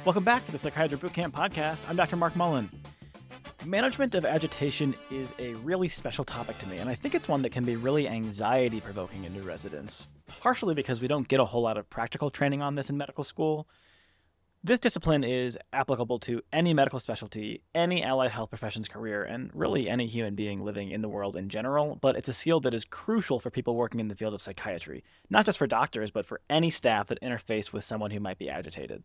Welcome back to the Psychiatry Boot Camp podcast. I'm Dr. Mark Mullen. Management of agitation is a really special topic to me, and I think it's one that can be really anxiety-provoking in new residents, partially because we don't get a whole lot of practical training on this in medical school. This discipline is applicable to any medical specialty, any allied health profession's career, and really any human being living in the world in general, but it's a skill that is crucial for people working in the field of psychiatry, not just for doctors, but for any staff that interface with someone who might be agitated.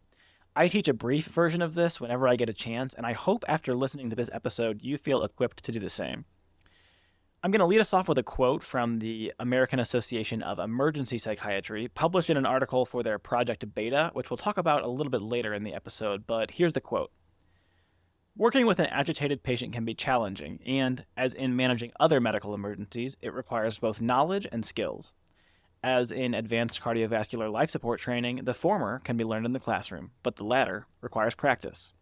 I teach a brief version of this whenever I get a chance, and I hope after listening to this episode you feel equipped to do the same. I'm going to lead us off with a quote from the American Association of Emergency Psychiatry, published in an article for their Project Beta, which we'll talk about a little bit later in the episode, but here's the quote. Working with an agitated patient can be challenging, and, as in managing other medical emergencies, it requires both knowledge and skills. As in advanced cardiovascular life support training, the former can be learned in the classroom, but the latter requires practice.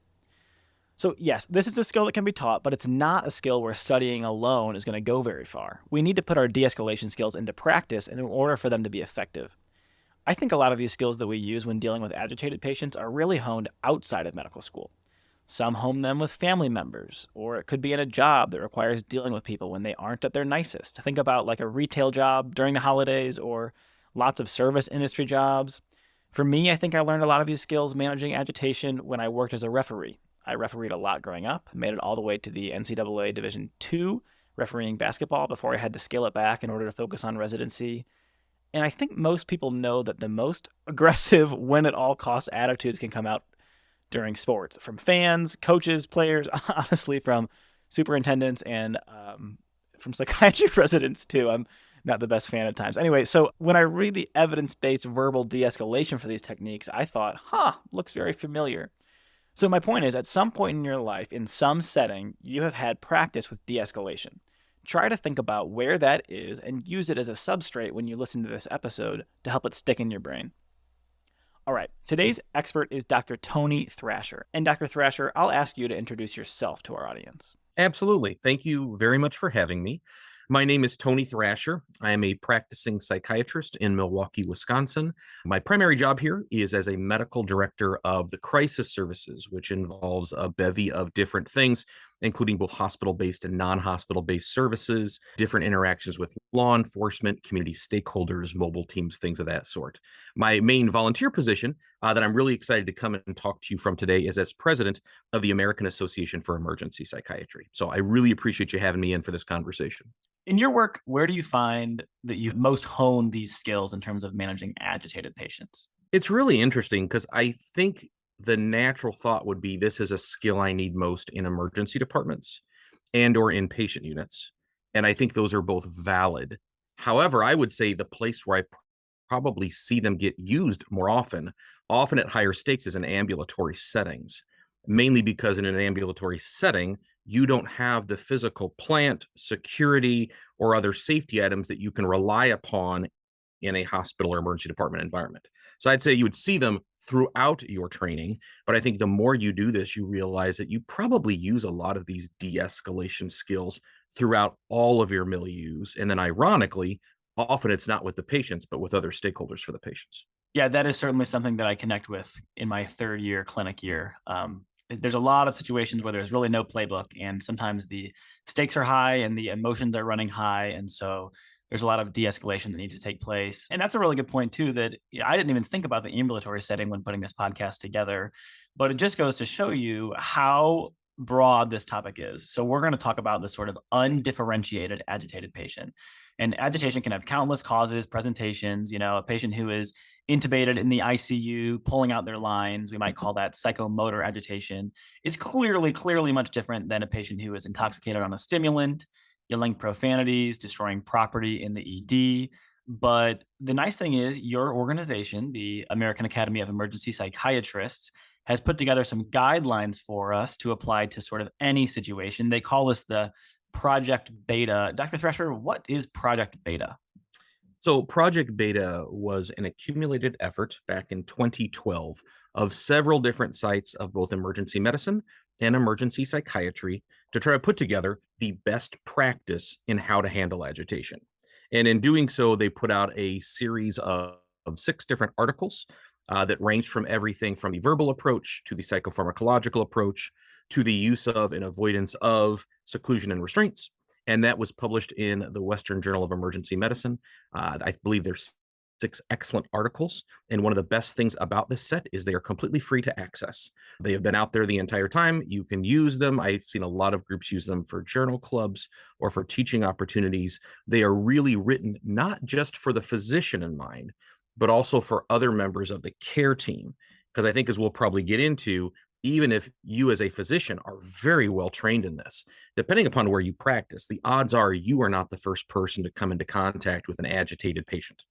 So yes, this is a skill that can be taught, but it's not a skill where studying alone is going to go very far. We need to put our de-escalation skills into practice in order for them to be effective. I think a lot of these skills that we use when dealing with agitated patients are really honed outside of medical school. Some hone them with family members, or it could be in a job that requires dealing with people when they aren't at their nicest. Think about like a retail job during the holidays or lots of service industry jobs. For me, I think I learned a lot of these skills managing agitation when I worked as a referee. I refereed a lot growing up, made it all the way to the NCAA Division II, refereeing basketball before I had to scale it back in order to focus on residency. And I think most people know that the most aggressive, win-at-all-cost attitudes can come out during sports, from fans, coaches, players, honestly, from superintendents and from psychiatry residents too. I'm not the best fan at times. Anyway, so when I read the evidence-based verbal de-escalation for these techniques, I thought, looks very familiar. So my point is, at some point in your life, in some setting, you have had practice with de-escalation. Try to think about where that is and use it as a substrate when you listen to this episode to help it stick in your brain. All right, today's expert is Dr. Tony Thrasher. And Dr. Thrasher, I'll ask you to introduce yourself to our audience. Absolutely. Thank you very much for having me. My name is Tony Thrasher. I am a practicing psychiatrist in Milwaukee, Wisconsin. My primary job here is as a medical director of the crisis services, which involves a bevy of different things, including both hospital-based and non-hospital-based services, different interactions with law enforcement, community stakeholders, mobile teams, things of that sort. My main volunteer position that I'm really excited to come and talk to you from today is as president of the American Association for Emergency Psychiatry. So I really appreciate you having me in for this conversation. In your work, where do you find that you've most honed these skills in terms of managing agitated patients? It's really interesting because I think the natural thought would be this is a skill I need most in emergency departments and or inpatient units. And I think those are both valid. However, I would say the place where I probably see them get used more often at higher stakes, is in ambulatory settings, mainly because in an ambulatory setting, you don't have the physical plant, security, or other safety items that you can rely upon in a hospital or emergency department environment. So I'd say you would see them throughout your training, but I think the more you do this, you realize that you probably use a lot of these de-escalation skills throughout all of your milieus. And then ironically, often it's not with the patients, but with other stakeholders for the patients. Yeah, that is certainly something that I connect with in my third year clinic year. There's a lot of situations where there's really no playbook, and sometimes the stakes are high and the emotions are running high. And so there's a lot of de-escalation that needs to take place. And that's a really good point too, that I didn't even think about the ambulatory setting when putting this podcast together, but it just goes to show you how broad this topic is. So we're going to talk about this sort of undifferentiated agitated patient. And agitation can have countless causes, presentations, a patient who is intubated in the ICU, pulling out their lines, we might call that psychomotor agitation, is clearly much different than a patient who is intoxicated on a stimulant, yelling profanities, destroying property in the ED. But the nice thing is your organization, the American Academy of Emergency Psychiatrists, has put together some guidelines for us to apply to sort of any situation. They call this the Project Beta. Dr. Thrasher, what is Project Beta? So Project Beta was an accumulated effort back in 2012 of several different sites of both emergency medicine and emergency psychiatry to try to put together the best practice in how to handle agitation. And in doing so, they put out a series of 6 different articles that ranged from everything from the verbal approach to the psychopharmacological approach to the use of and avoidance of seclusion and restraints. And that was published in the Western Journal of Emergency Medicine. I believe there's 6 excellent articles. And one of the best things about this set is they are completely free to access. They have been out there the entire time. You can use them. I've seen a lot of groups use them for journal clubs or for teaching opportunities. They are really written not just for the physician in mind, but also for other members of the care team. Because I think, as we'll probably get into, even if you as a physician are very well trained in this, depending upon where you practice, the odds are you are not the first person to come into contact with an agitated patient.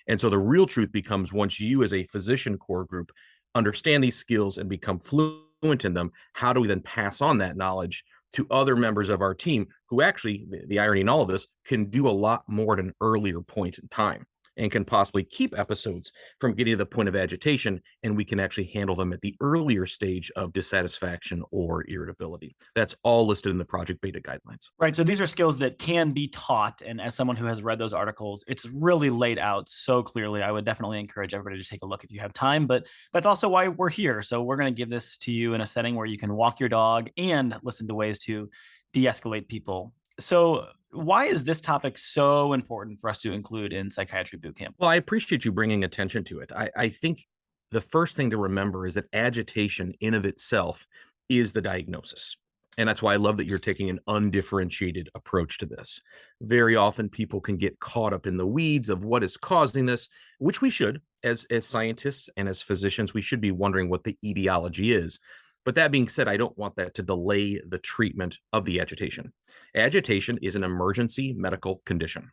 And so the real truth becomes, once you as a physician core group understand these skills and become fluent in them, how do we then pass on that knowledge to other members of our team who actually, the irony in all of this, can do a lot more at an earlier point in time and can possibly keep episodes from getting to the point of agitation, and we can actually handle them at the earlier stage of dissatisfaction or irritability. That's all listed in the Project Beta guidelines. Right. So these are skills that can be taught. And as someone who has read those articles, it's really laid out so clearly. I would definitely encourage everybody to take a look if you have time. But that's also why we're here. So we're going to give this to you in a setting where you can walk your dog and listen to ways to de-escalate people. So why is this topic so important for us to include in Psychiatry Boot Camp? Well, I appreciate you bringing attention to it. I think the first thing to remember is that agitation in of itself is the diagnosis. And that's why I love that you're taking an undifferentiated approach to this. Very often people can get caught up in the weeds of what is causing this, which we should, as scientists and as physicians, we should be wondering what the etiology is. But that being said, I don't want that to delay the treatment of the agitation. Agitation is an emergency medical condition.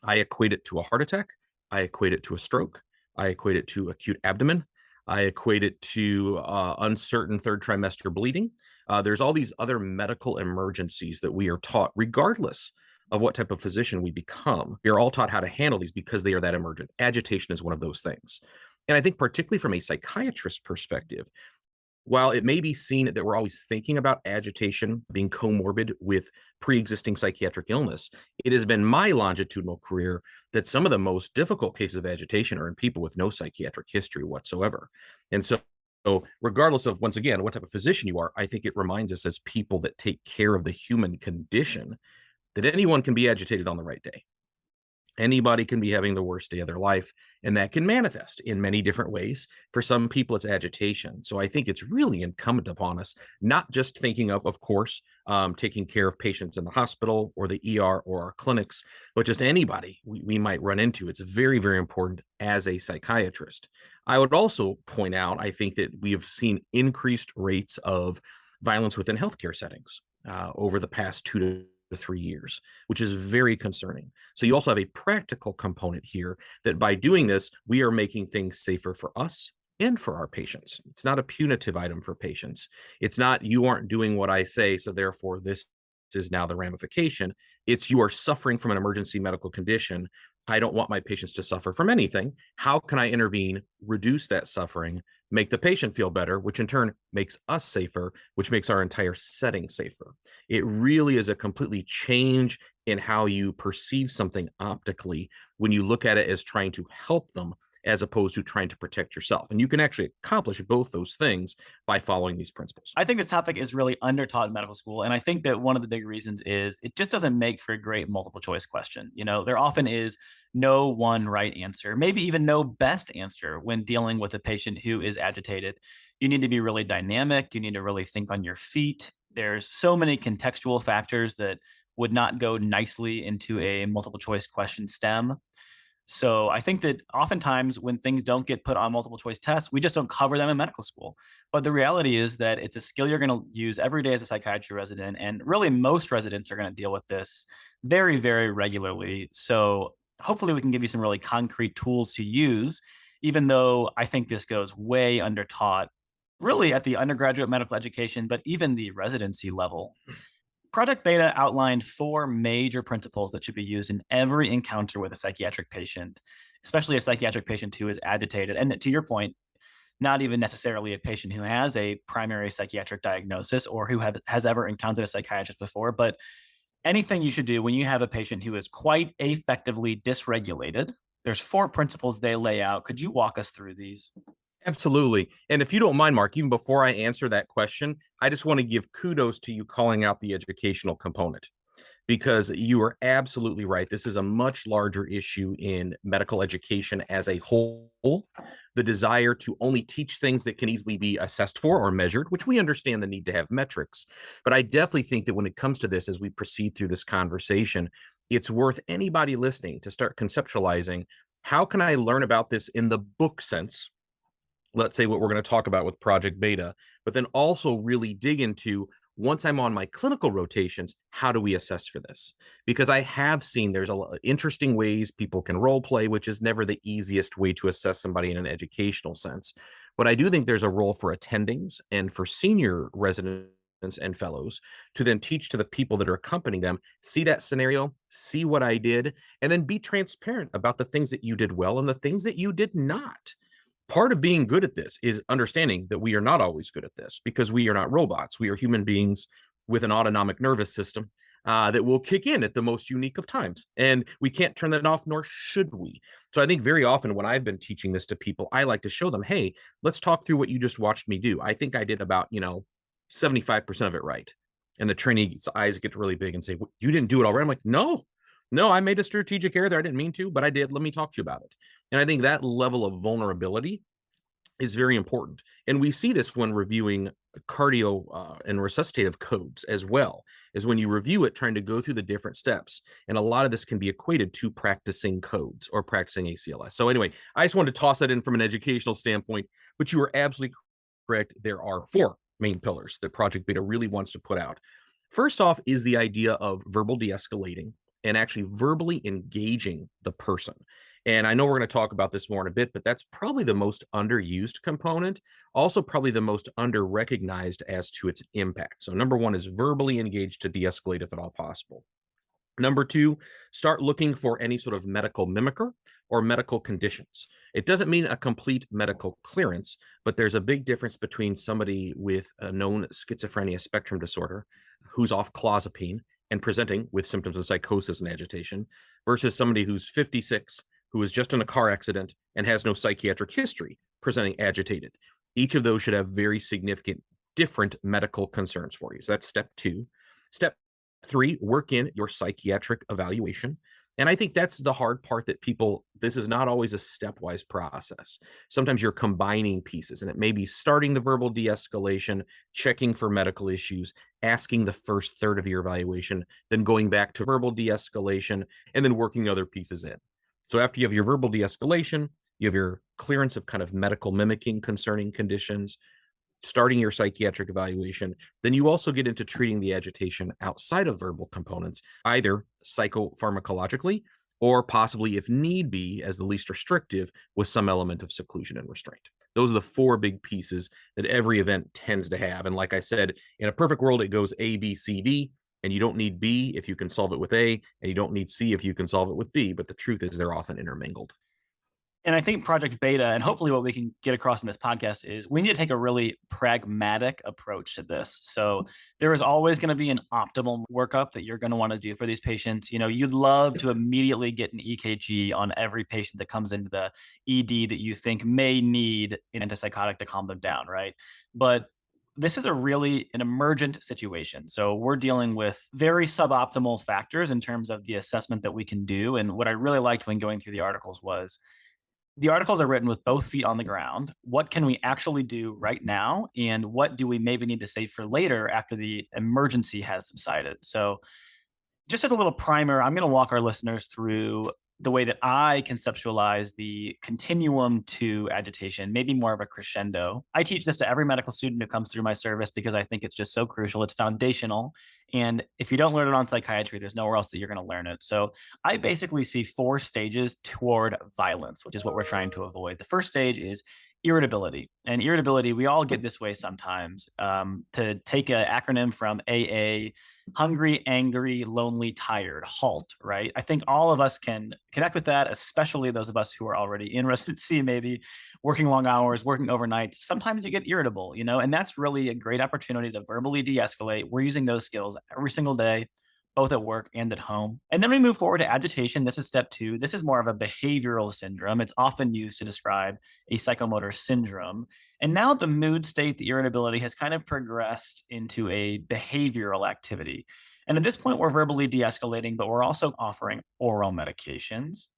I equate it to a heart attack. I equate it to a stroke. I equate it to acute abdomen. I equate it to uncertain third trimester bleeding. There's all these other medical emergencies that we are taught, regardless of what type of physician we become. We are all taught how to handle these because they are that emergent. Agitation is one of those things. And I think, particularly from a psychiatrist perspective, while it may be seen that we're always thinking about agitation being comorbid with pre-existing psychiatric illness, it has been my longitudinal career that some of the most difficult cases of agitation are in people with no psychiatric history whatsoever. And so regardless of, once again, what type of physician you are, I think it reminds us as people that take care of the human condition that anyone can be agitated on the right day. Anybody can be having the worst day of their life, and that can manifest in many different ways. For some people, it's agitation. So I think it's really incumbent upon us, not just thinking of course, taking care of patients in the hospital or the ER or our clinics, but just anybody we might run into. It's very, very important as a psychiatrist. I would also point out, I think that we have seen increased rates of violence within healthcare settings over the past 2 to 3 years, which is very concerning. So you also have a practical component here that by doing this, we are making things safer for us and for our patients. It's not a punitive item for patients. It's not, you aren't doing what I say, so therefore this is now the ramification. It's, you are suffering from an emergency medical condition. I don't want my patients to suffer from anything. How can I intervene, reduce that suffering, make the patient feel better, which in turn makes us safer, which makes our entire setting safer? It really is a completely change in how you perceive something optically when you look at it as trying to help them as opposed to trying to protect yourself. And you can actually accomplish both those things by following these principles. I think this topic is really undertaught in medical school. And I think that one of the big reasons is it just doesn't make for a great multiple choice question. You know, there often is no one right answer, maybe even no best answer when dealing with a patient who is agitated. You need to be really dynamic. You need to really think on your feet. There's so many contextual factors that would not go nicely into a multiple choice question stem. So I think that oftentimes when things don't get put on multiple choice tests, we just don't cover them in medical school. But the reality is that it's a skill you're going to use every day as a psychiatry resident. And really, most residents are going to deal with this very, very regularly. So hopefully we can give you some really concrete tools to use, even though I think this goes way under taught, really at the undergraduate medical education, but even the residency level. Project Beta outlined 4 major principles that should be used in every encounter with a psychiatric patient, especially a psychiatric patient who is agitated. And to your point, not even necessarily a patient who has a primary psychiatric diagnosis or who has ever encountered a psychiatrist before, but anything you should do when you have a patient who is quite effectively dysregulated. There's 4 principles they lay out. Could you walk us through these? Absolutely. And if you don't mind, Mark, even before I answer that question, I just want to give kudos to you calling out the educational component, because you are absolutely right. This is a much larger issue in medical education as a whole. The desire to only teach things that can easily be assessed for or measured, which we understand the need to have metrics. But I definitely think that when it comes to this, as we proceed through this conversation, it's worth anybody listening to start conceptualizing, how can I learn about this in the book sense? Let's say what we're going to talk about with Project Beta, but then also really dig into, once I'm on my clinical rotations, how do we assess for this? Because I have seen there's a lot of interesting ways people can role play, which is never the easiest way to assess somebody in an educational sense. But I do think there's a role for attendings and for senior residents and fellows to then teach to the people that are accompanying them, see that scenario, see what I did, and then be transparent about the things that you did well and the things that you did not. Part of being good at this is understanding that we are not always good at this, because we are not robots. We are human beings with an autonomic nervous system that will kick in at the most unique of times. And we can't turn that off, nor should we. So I think very often when I've been teaching this to people, I like to show them, hey, let's talk through what you just watched me do. I think I did about, 75% of it right. And the trainee's eyes get really big and say, you didn't do it already. I'm like, no, I made a strategic error there. I didn't mean to, but I did. Let me talk to you about it. And I think that level of vulnerability is very important. And we see this when reviewing cardio and resuscitative codes as well, is when you review it, trying to go through the different steps. And a lot of this can be equated to practicing codes or practicing ACLS. So anyway, I just wanted to toss that in from an educational standpoint, but you are absolutely correct. There are four main pillars that Project Beta really wants to put out. First off is the idea of verbal de-escalating and actually verbally engaging the person. And I know we're going to talk about this more in a bit, but that's probably the most underused component, also probably the most under-recognized as to its impact. So number one is verbally engage to de-escalate if at all possible. Number two, start looking for any sort of medical mimicker or medical conditions. It doesn't mean a complete medical clearance, but there's a big difference between somebody with a known schizophrenia spectrum disorder who's off clozapine and presenting with symptoms of psychosis and agitation versus somebody who's 56, who was just in a car accident and has no psychiatric history, presenting agitated. Each of those should have very significant different medical concerns for you. So that's step two. Step three, work in your psychiatric evaluation. And I think that's the hard part, that people, this is not always a stepwise process. Sometimes you're combining pieces, and it may be starting the verbal de-escalation, checking for medical issues, asking the first third of your evaluation, then going back to verbal de-escalation, and then working other pieces in. So after you have your verbal de-escalation, you have your clearance of kind of medical mimicking concerning conditions, starting your psychiatric evaluation, then you also get into treating the agitation outside of verbal components, either psychopharmacologically or possibly, if need be, as the least restrictive, with some element of seclusion and restraint. Those are the four big pieces that every event tends to have. And like I said, in a perfect world, it goes A, B, C, D, and you don't need B if you can solve it with A, and you don't need C if you can solve it with B. But the truth is they're often intermingled. And I think Project Beta, and hopefully what we can get across in this podcast, is we need to take a really pragmatic approach to this. So there is always going to be an optimal workup that you're going to want to do for these patients. You'd love to immediately get an EKG on every patient that comes into the ED that you think may need an antipsychotic to calm them down, right? But this is an emergent situation. So we're dealing with very suboptimal factors in terms of the assessment that we can do. And what I really liked when going through the articles was, the articles are written with both feet on the ground. What can we actually do right now? And what do we maybe need to save for later after the emergency has subsided? So, just as a little primer, I'm going to walk our listeners through the way that I conceptualize the continuum to agitation, maybe more of a crescendo. I teach this to every medical student who comes through my service because I think it's just so crucial. It's foundational. And if you don't learn it on psychiatry, there's nowhere else that you're going to learn it. So I basically see four stages toward violence, which is what we're trying to avoid. The first stage is irritability. And irritability, we all get this way sometimes. To take an acronym from AA, hungry, angry, lonely, tired, HALT, right? I think all of us can connect with that, especially those of us who are already in residency, maybe working long hours, working overnight. Sometimes you get irritable, and that's really a great opportunity to verbally de-escalate. We're using those skills every single day. both at work and at home. And then we move forward to agitation. This is step 2. This is more of a behavioral syndrome. It's often used to describe a psychomotor syndrome. And now the mood state, the irritability has kind of progressed into a behavioral activity. And at this point, we're verbally de-escalating, but we're also offering oral medications.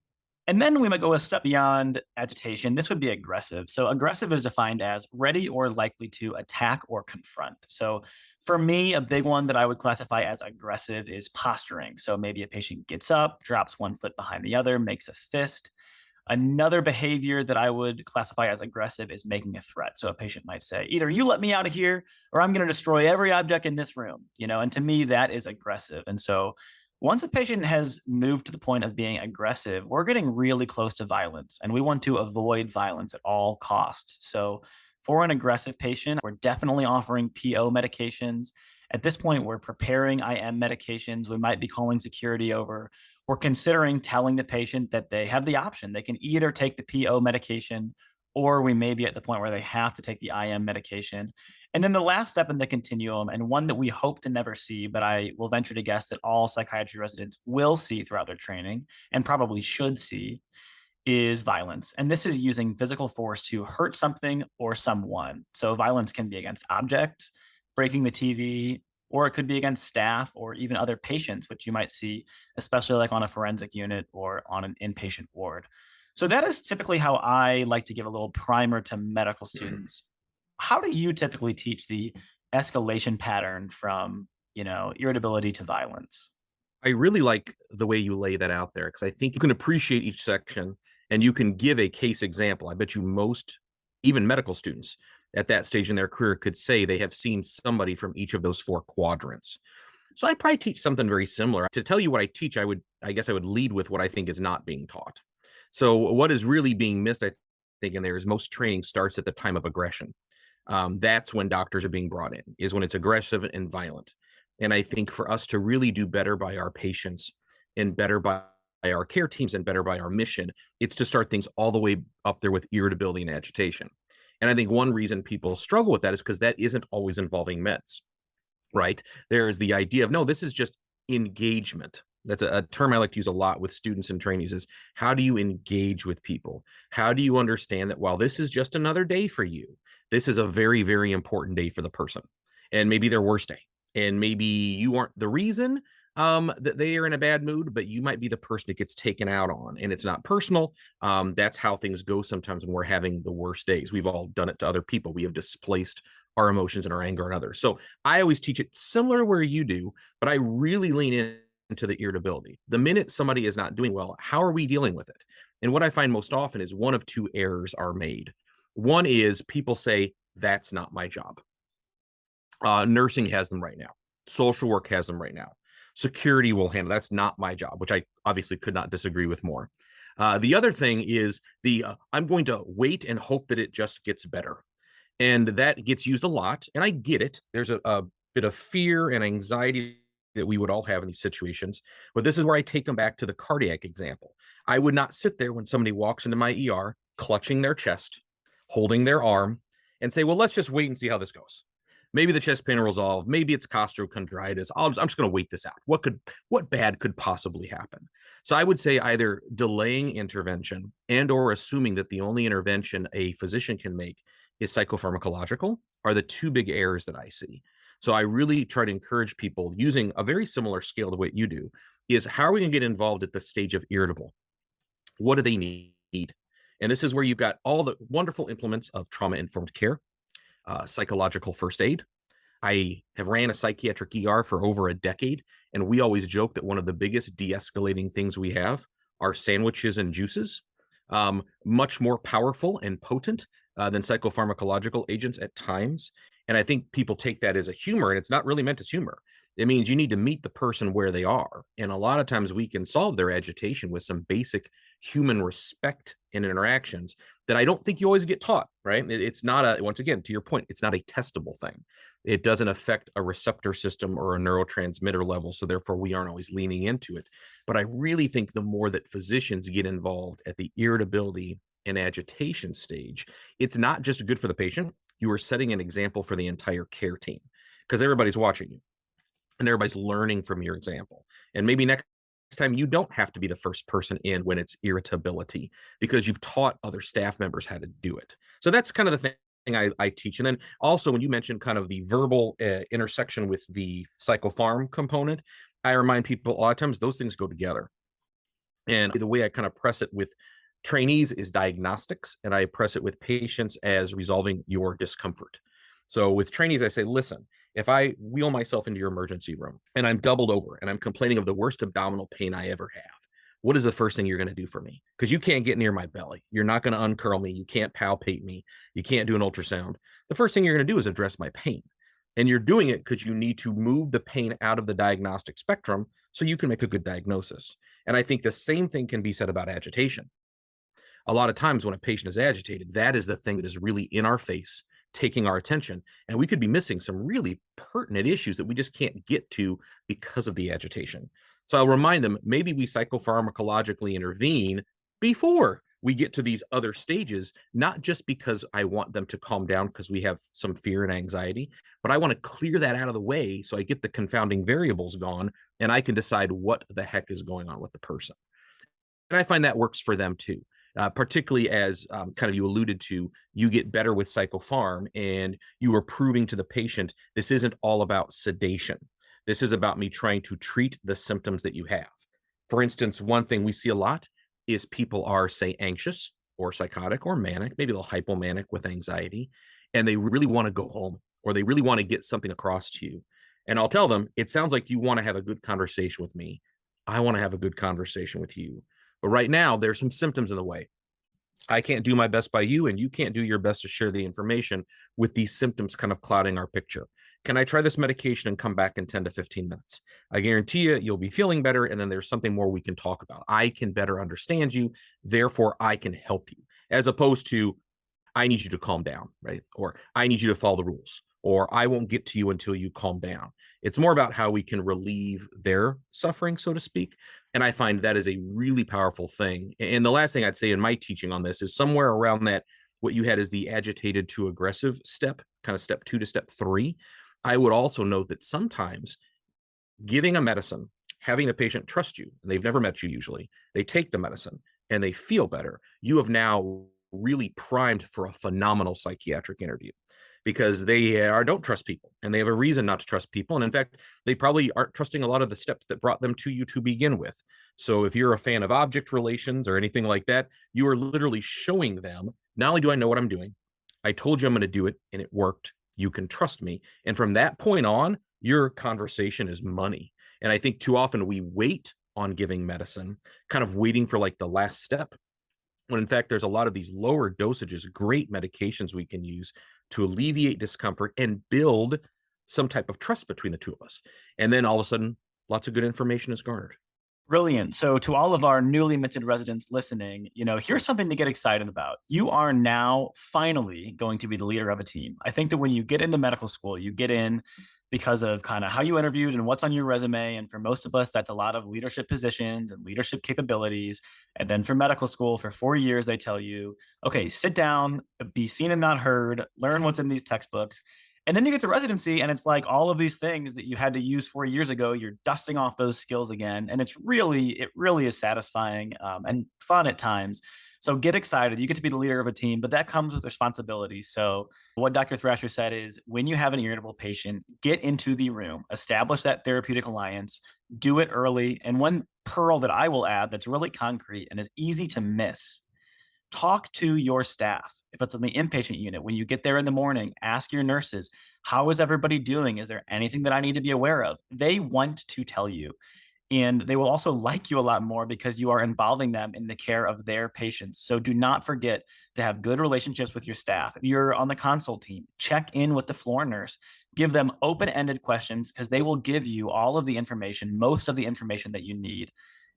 And then we might go a step beyond agitation. This would be aggressive. So aggressive is defined as ready or likely to attack or confront. So for me, a big one that I would classify as aggressive is posturing. So maybe a patient gets up, drops one foot behind the other, makes a fist. Another behavior that I would classify as aggressive is making a threat. So a patient might say, either you let me out of here or I'm going to destroy every object in this room, and to me, that is aggressive. And so once a patient has moved to the point of being aggressive, we're getting really close to violence and we want to avoid violence at all costs. So for an aggressive patient, we're definitely offering PO medications. At this point, we're preparing IM medications. We might be calling security over. We're considering telling the patient that they have the option. They can either take the PO medication or we may be at the point where they have to take the IM medication. And then the last step in the continuum, and one that we hope to never see, but I will venture to guess that all psychiatry residents will see throughout their training and probably should see, is violence. And this is using physical force to hurt something or someone. So violence can be against objects, breaking the TV, or it could be against staff or even other patients, which you might see, especially like on a forensic unit or on an inpatient ward. So that is typically how I like to give a little primer to medical students. How do you typically teach the escalation pattern from, irritability to violence? I really like the way you lay that out there because I think you can appreciate each section and you can give a case example. I bet you most, even medical students at that stage in their career, could say they have seen somebody from each of those 4 quadrants. So I probably teach something very similar. To tell you what I teach, I guess I would lead with what I think is not being taught. So what is really being missed, I think, in there is most training starts at the time of aggression. That's when doctors are being brought in, is when it's aggressive and violent. And I think for us to really do better by our patients and better by our care teams and better by our mission, it's to start things all the way up there with irritability and agitation. And I think one reason people struggle with that is because that isn't always involving meds, right? There is the idea of, no, this is just engagement. That's a term I like to use a lot with students and trainees is how do you engage with people? How do you understand that while this is just another day for you, this is a very, very important day for the person and maybe their worst day. And maybe you aren't the reason that they are in a bad mood, but you might be the person it gets taken out on. And it's not personal. That's how things go sometimes when we're having the worst days. We've all done it to other people. We have displaced our emotions and our anger on others. So I always teach it similar where you do, but I really lean into the irritability. The minute somebody is not doing well, how are we dealing with it? And what I find most often is one of 2 errors are made. One is people say, that's not my job. Nursing has them right now. Social work has them right now. Security will handle. That's not my job, which I obviously could not disagree with more. The other thing is I'm going to wait and hope that it just gets better. And that gets used a lot. And I get it. There's a bit of fear and anxiety that we would all have in these situations. But this is where I take them back to the cardiac example. I would not sit there when somebody walks into my ER, clutching their chest, holding their arm, and say, well, let's just wait and see how this goes. Maybe the chest pain will resolve. Maybe it's costochondritis. I'm just going to wait this out. What bad could possibly happen? So I would say either delaying intervention and or assuming that the only intervention a physician can make is psychopharmacological are the 2 big errors that I see. So I really try to encourage people using a very similar scale to what you do is how are we going to get involved at the stage of irritable? What do they need? And this is where you've got all the wonderful implements of trauma-informed care, psychological first aid. I have ran a psychiatric ER for over a decade, and we always joke that one of the biggest de-escalating things we have are sandwiches and juices, much more powerful and potent than psychopharmacological agents at times. And I think people take that as a humor, and it's not really meant as humor. It means you need to meet the person where they are. And a lot of times we can solve their agitation with some basic human respect and interactions that I don't think you always get taught, right? It's not once again, to your point, it's not a testable thing. It doesn't affect a receptor system or a neurotransmitter level. So therefore we aren't always leaning into it. But I really think the more that physicians get involved at the irritability and agitation stage, it's not just good for the patient. You are setting an example for the entire care team because everybody's watching you. and everybody's learning from your example. And maybe next time you don't have to be the first person in when it's irritability because you've taught other staff members how to do it. So that's kind of the thing I teach. And then also, when you mentioned kind of the verbal intersection with the psychopharm component, I remind people a lot of times those things go together. And the way I kind of press it with trainees is diagnostics, and I press it with patients as resolving your discomfort. So with trainees, I say, listen, if I wheel myself into your emergency room and I'm doubled over and I'm complaining of the worst abdominal pain I ever have, what is the first thing you're going to do for me? Because you can't get near my belly. You're not going to uncurl me. You can't palpate me. You can't do an ultrasound. The first thing you're going to do is address my pain. And you're doing it because you need to move the pain out of the diagnostic spectrum so you can make a good diagnosis. And I think the same thing can be said about agitation. A lot of times when a patient is agitated, that is the thing that is really in our face, taking our attention. And we could be missing some really pertinent issues that we just can't get to because of the agitation. So I'll remind them, maybe we psychopharmacologically intervene before we get to these other stages, not just because I want them to calm down because we have some fear and anxiety, but I want to clear that out of the way so I get the confounding variables gone and I can decide what the heck is going on with the person. And I find that works for them too. Particularly as kind of you alluded to, you get better with psychopharm and you are proving to the patient this isn't all about sedation. This is about me trying to treat the symptoms that you have. For instance, one thing we see a lot is people are, say, anxious or psychotic or manic, maybe a little hypomanic with anxiety, and they really want to go home or they really want to get something across to you. And I'll tell them, it sounds like you want to have a good conversation with me. I want to have a good conversation with you. But right now, there's some symptoms in the way. I can't do my best by you, and you can't do your best to share the information with these symptoms kind of clouding our picture. Can I try this medication and come back in 10 to 15 minutes? I guarantee you, you'll be feeling better, and then there's something more we can talk about. I can better understand you, therefore, I can help you, as opposed to, I need you to calm down, right? Or I need you to follow the rules, or I won't get to you until you calm down. It's more about how we can relieve their suffering, so to speak. And I find that is a really powerful thing. And the last thing I'd say in my teaching on this is somewhere around that, what you had is the agitated to aggressive step, kind of step 2 to step 3. I would also note that sometimes giving a medicine, having a patient trust you, and they've never met you usually, they take the medicine and they feel better. You have now really primed for a phenomenal psychiatric interview because they don't trust people and they have a reason not to trust people. And in fact, they probably aren't trusting a lot of the steps that brought them to you to begin with. So if you're a fan of object relations or anything like that, you are literally showing them, not only do I know what I'm doing, I told you I'm going to do it and it worked. You can trust me. And from that point on, your conversation is money. And I think too often we wait on giving medicine, kind of waiting for like the last step, when in fact there's a lot of these lower dosages, great medications we can use to alleviate discomfort and build some type of trust between the two of us. And then all of a sudden, lots of good information is garnered. Brilliant. So to all of our newly minted residents listening, here's something to get excited about. You are now finally going to be the leader of a team. I think that when you get into medical school, you get in because of kind of how you interviewed and what's on your resume. And for most of us, that's a lot of leadership positions and leadership capabilities. And then for medical school, for 4 years, they tell you, okay, sit down, be seen and not heard, learn what's in these textbooks. And then you get to residency and it's like all of these things that you had to use 4 years ago, you're dusting off those skills again. And it really is satisfying and fun at times. So get excited. You get to be the leader of a team, but that comes with responsibility. So what Dr. Thrasher said is when you have an irritable patient, get into the room, establish that therapeutic alliance, do it early. And one pearl that I will add that's really concrete and is easy to miss, talk to your staff. If it's on the inpatient unit, when you get there in the morning, ask your nurses, how is everybody doing? Is there anything that I need to be aware of? They want to tell you. And they will also like you a lot more because you are involving them in the care of their patients. So do not forget to have good relationships with your staff. If you're on the consult team, check in with the floor nurse. Give them open-ended questions because they will give you all of the information, most of the information that you need,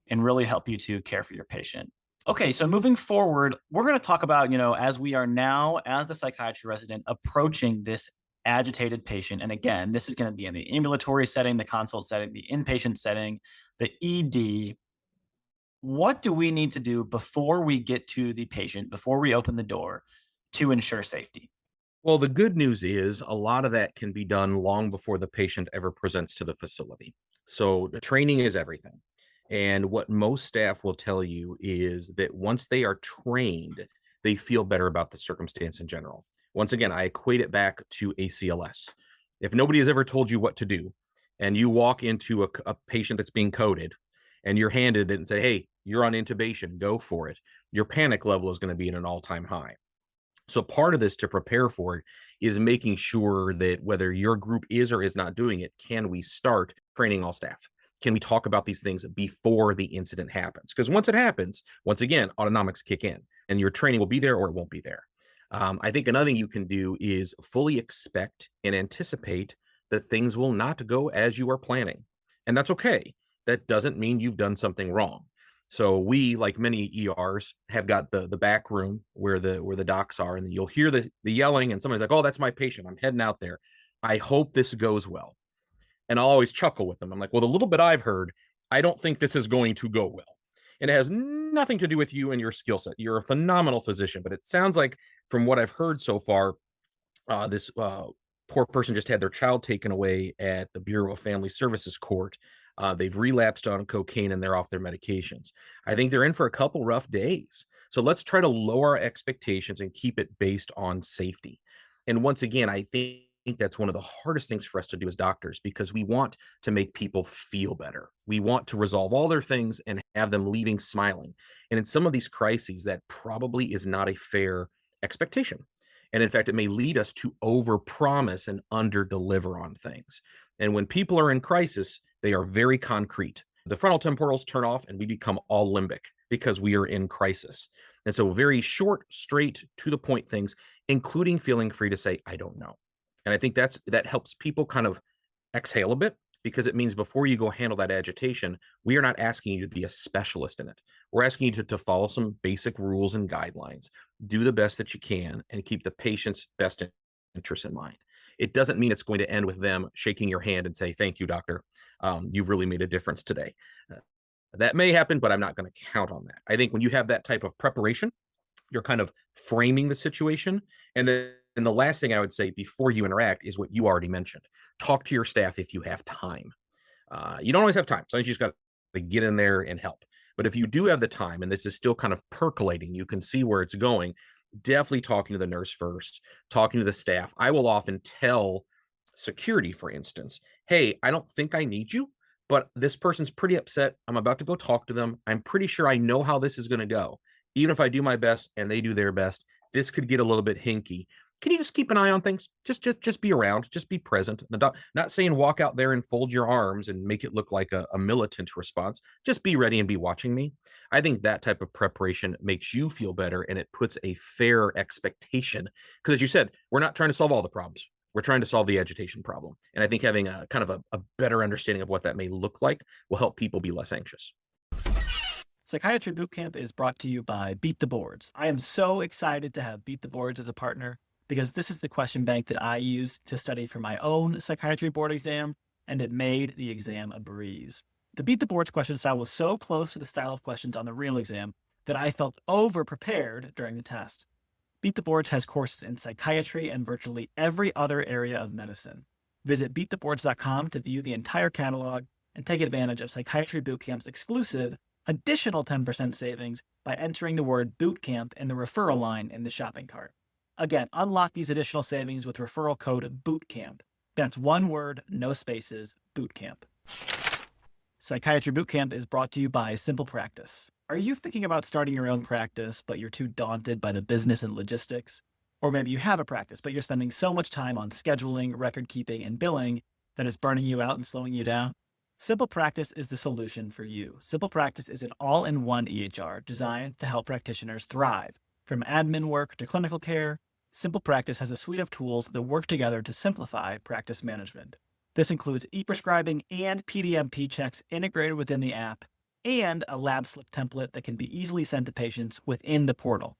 and really help you to care for your patient. Okay, so moving forward, we're going to talk about, as we are now, as the psychiatry resident, approaching this agitated patient. And again, this is going to be in the ambulatory setting, the consult setting, the inpatient setting, the ED. What do we need to do before we get to the patient, before we open the door to ensure safety? Well, the good news is a lot of that can be done long before the patient ever presents to the facility. So the training is everything. And what most staff will tell you is that once they are trained, they feel better about the circumstance in general. Once again, I equate it back to ACLS. If nobody has ever told you what to do, and you walk into a patient that's being coded, and you're handed it and say, hey, you're on intubation, go for it, your panic level is going to be at an all-time high. So part of this to prepare for it is making sure that whether your group is or is not doing it, can we start training all staff? Can we talk about these things before the incident happens? Because once it happens, once again, autonomics kick in and your training will be there or it won't be there. I think another thing you can do is fully expect and anticipate that things will not go as you are planning. And that's okay. That doesn't mean you've done something wrong. So we, like many ERs, have got the back room where the docs are, and you'll hear the yelling, and somebody's like, "Oh, that's my patient. I'm heading out there. I hope this goes well." And I'll always chuckle with them. I'm like, "Well, the little bit I've heard, I don't think this is going to go well." And it has nothing to do with you and your skill set. You're a phenomenal physician, but it sounds like from what I've heard so far, this poor person just had their child taken away at the Bureau of Family Services court. They've relapsed on cocaine and they're off their medications. I think they're in for a couple rough days. So let's try to lower our expectations and keep it based on safety. And once again, I think that's one of the hardest things for us to do as doctors because we want to make people feel better. We want to resolve all their things and have them leaving smiling. And in some of these crises, that probably is not a fair expectation. And in fact, it may lead us to overpromise and underdeliver on things. And when people are in crisis, they are very concrete. The frontal temporals turn off and we become all limbic because we are in crisis. And so very short, straight, to the point things, including feeling free to say, I don't know. And I think that helps people kind of exhale a bit because it means before you go handle that agitation, we are not asking you to be a specialist in it. We're asking you to follow some basic rules and guidelines, do the best that you can, and keep the patient's best interest in mind. It doesn't mean it's going to end with them shaking your hand and say, thank you, doctor. You've really made a difference today. That may happen, but I'm not going to count on that. I think when you have that type of preparation, you're kind of framing the situation. And then the last thing I would say before you interact is what you already mentioned. Talk to your staff if you have time. You don't always have time. Sometimes you just got to get in there and help. But if you do have the time and this is still kind of percolating, you can see where it's going, definitely talking to the nurse first, talking to the staff. I will often tell security, for instance, hey, I don't think I need you, but this person's pretty upset. I'm about to go talk to them. I'm pretty sure I know how this is going to go. Even if I do my best and they do their best, this could get a little bit hinky. Can you just keep an eye on things? Just be around, just be present. Not saying walk out there and fold your arms and make it look like a militant response. Just be ready and be watching me. I think that type of preparation makes you feel better and it puts a fair expectation. Because as you said, we're not trying to solve all the problems. We're trying to solve the agitation problem. And I think having a kind of a better understanding of what that may look like will help people be less anxious. Psychiatry Boot Camp is brought to you by Beat the Boards. I am so excited to have Beat the Boards as a partner because this is the question bank that I used to study for my own psychiatry board exam, and it made the exam a breeze. The Beat the Boards question style was so close to the style of questions on the real exam that I felt over-prepared during the test. Beat the Boards has courses in psychiatry and virtually every other area of medicine. Visit beattheboards.com to view the entire catalog and take advantage of Psychiatry Boot Camp's exclusive additional 10% savings by entering the word boot camp in the referral line in the shopping cart. Again, unlock these additional savings with referral code BOOTCAMP. That's one word, no spaces, bootcamp. Psychiatry Boot Camp is brought to you by Simple Practice. Are you thinking about starting your own practice, but you're too daunted by the business and logistics? Or maybe you have a practice, but you're spending so much time on scheduling, record keeping, and billing that it's burning you out and slowing you down? Simple Practice is the solution for you. Simple Practice is an all-in-one EHR designed to help practitioners thrive. From admin work to clinical care, Simple Practice has a suite of tools that work together to simplify practice management. This includes e-prescribing and PDMP checks integrated within the app, and a lab slip template that can be easily sent to patients within the portal.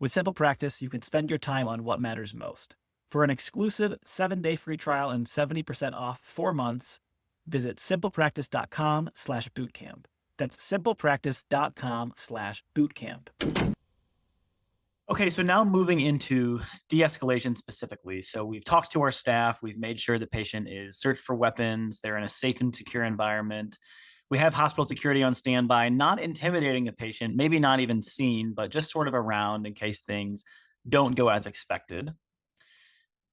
With Simple Practice, you can spend your time on what matters most. For an exclusive 7-day free trial and 70% off 4 months, visit simplepractice.com/bootcamp. That's simplepractice.com/bootcamp. Okay, so now moving into de-escalation specifically. So we've talked to our staff, we've made sure the patient is searched for weapons, they're in a safe and secure environment. We have hospital security on standby, not intimidating the patient, maybe not even seen, but just sort of around in case things don't go as expected.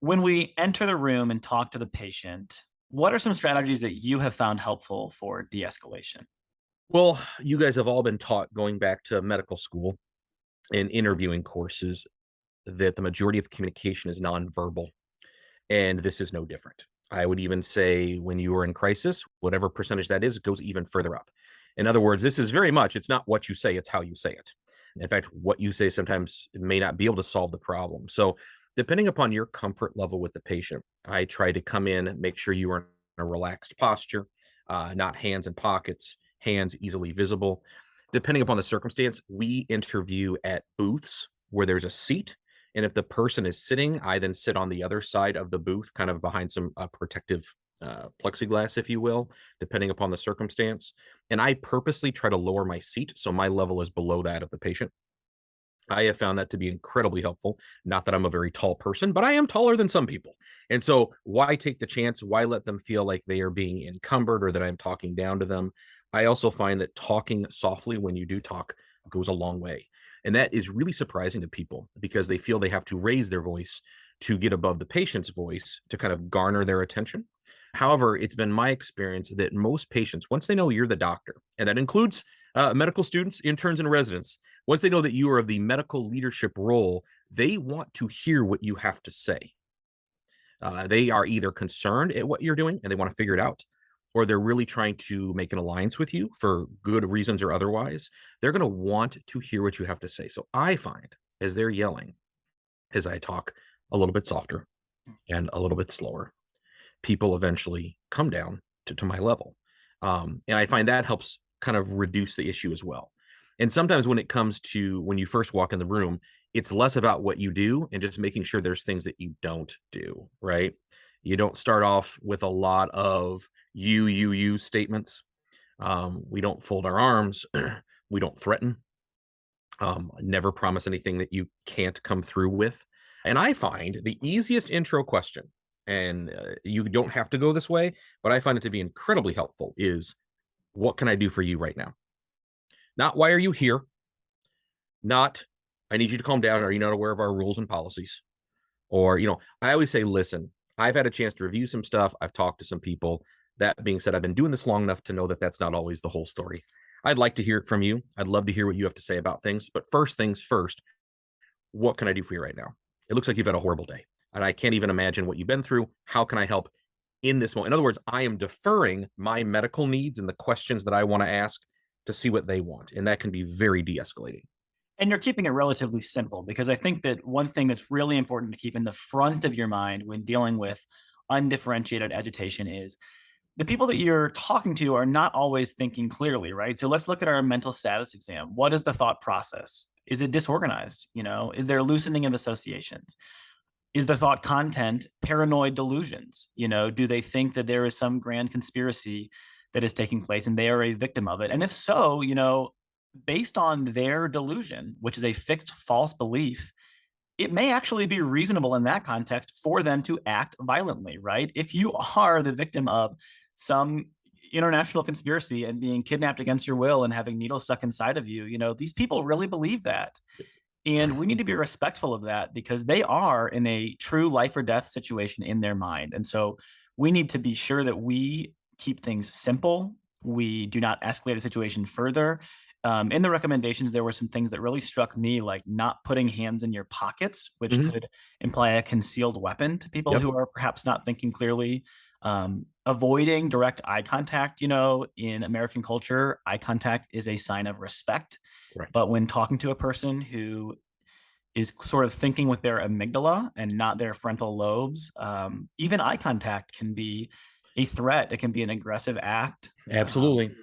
When we enter the room and talk to the patient, what are some strategies that you have found helpful for de-escalation? Well, you guys have all been taught going back to medical school and interviewing courses that the majority of communication is nonverbal, and this is no different. I would even say when you are in crisis, whatever percentage that is, goes even further up. In other words, this is very much, it's not what you say, it's how you say it. In fact, what you say sometimes may not be able to solve the problem. So, depending upon your comfort level with the patient, I try to come in, make sure you are in a relaxed posture, not hands in pockets, hands easily visible. Depending upon the circumstance, we interview at booths where there's a seat. And if the person is sitting, I then sit on the other side of the booth, kind of behind some protective plexiglass, if you will, depending upon the circumstance. And I purposely try to lower my seat so my level is below that of the patient. I have found that to be incredibly helpful. Not that I'm a very tall person, but I am taller than some people. And so, why take the chance? Why let them feel like they are being encumbered or that I'm talking down to them? I also find that talking softly when you do talk goes a long way. And that is really surprising to people because they feel they have to raise their voice to get above the patient's voice to kind of garner their attention. However, it's been my experience that most patients, once they know you're the doctor, and that includes medical students, interns, and residents, once they know that you are of the medical leadership role, they want to hear what you have to say. They are either concerned at what you're doing and they want to figure it out, or they're really trying to make an alliance with you for good reasons or otherwise. They're going to want to hear what you have to say. So I find as they're yelling, as I talk a little bit softer and a little bit slower, people eventually come down to my level. And I find that helps kind of reduce the issue as well. And sometimes when it comes to when you first walk in the room, it's less about what you do and just making sure there's things that you don't do, right? You don't start off with a lot of you statements. We don't fold our arms. We don't threaten. Never promise anything that you can't come through with. And I find the easiest intro question, and you don't have to go this way, but I find it to be incredibly helpful, is what can I do for you right now? Not why are you here? Not I need you to calm down. Are you not aware of our rules and policies? Or, I always say, listen, I've had a chance to review some stuff. I've talked to some people. That being said, I've been doing this long enough to know that that's not always the whole story. I'd like to hear it from you. I'd love to hear what you have to say about things. But first things first, what can I do for you right now? It looks like you've had a horrible day, and I can't even imagine what you've been through. How can I help in this moment? In other words, I am deferring my medical needs and the questions that I want to ask to see what they want. And that can be very de escalating. And you're keeping it relatively simple because I think that one thing that's really important to keep in the front of your mind when dealing with undifferentiated agitation is the people that you're talking to are not always thinking clearly, right? So let's look at our mental status exam. What is the thought process? Is it disorganized? Is there loosening of associations? Is the thought content paranoid delusions? Do they think that there is some grand conspiracy that is taking place and they are a victim of it? And if so, based on their delusion, which is a fixed false belief, it may actually be reasonable in that context for them to act violently, right? If you are the victim of some international conspiracy and being kidnapped against your will and having needles stuck inside of you, these people really believe that. And we need to be respectful of that because they are in a true life or death situation in their mind. And so we need to be sure that we keep things simple. We do not escalate a situation further. In the recommendations, there were some things that really struck me, like not putting hands in your pockets, which Mhm. could imply a concealed weapon to people Yep. who are perhaps not thinking clearly. Avoiding direct eye contact, in American culture, eye contact is a sign of respect. Right. But when talking to a person who is sort of thinking with their amygdala and not their frontal lobes, even eye contact can be a threat. It can be an aggressive act. Absolutely.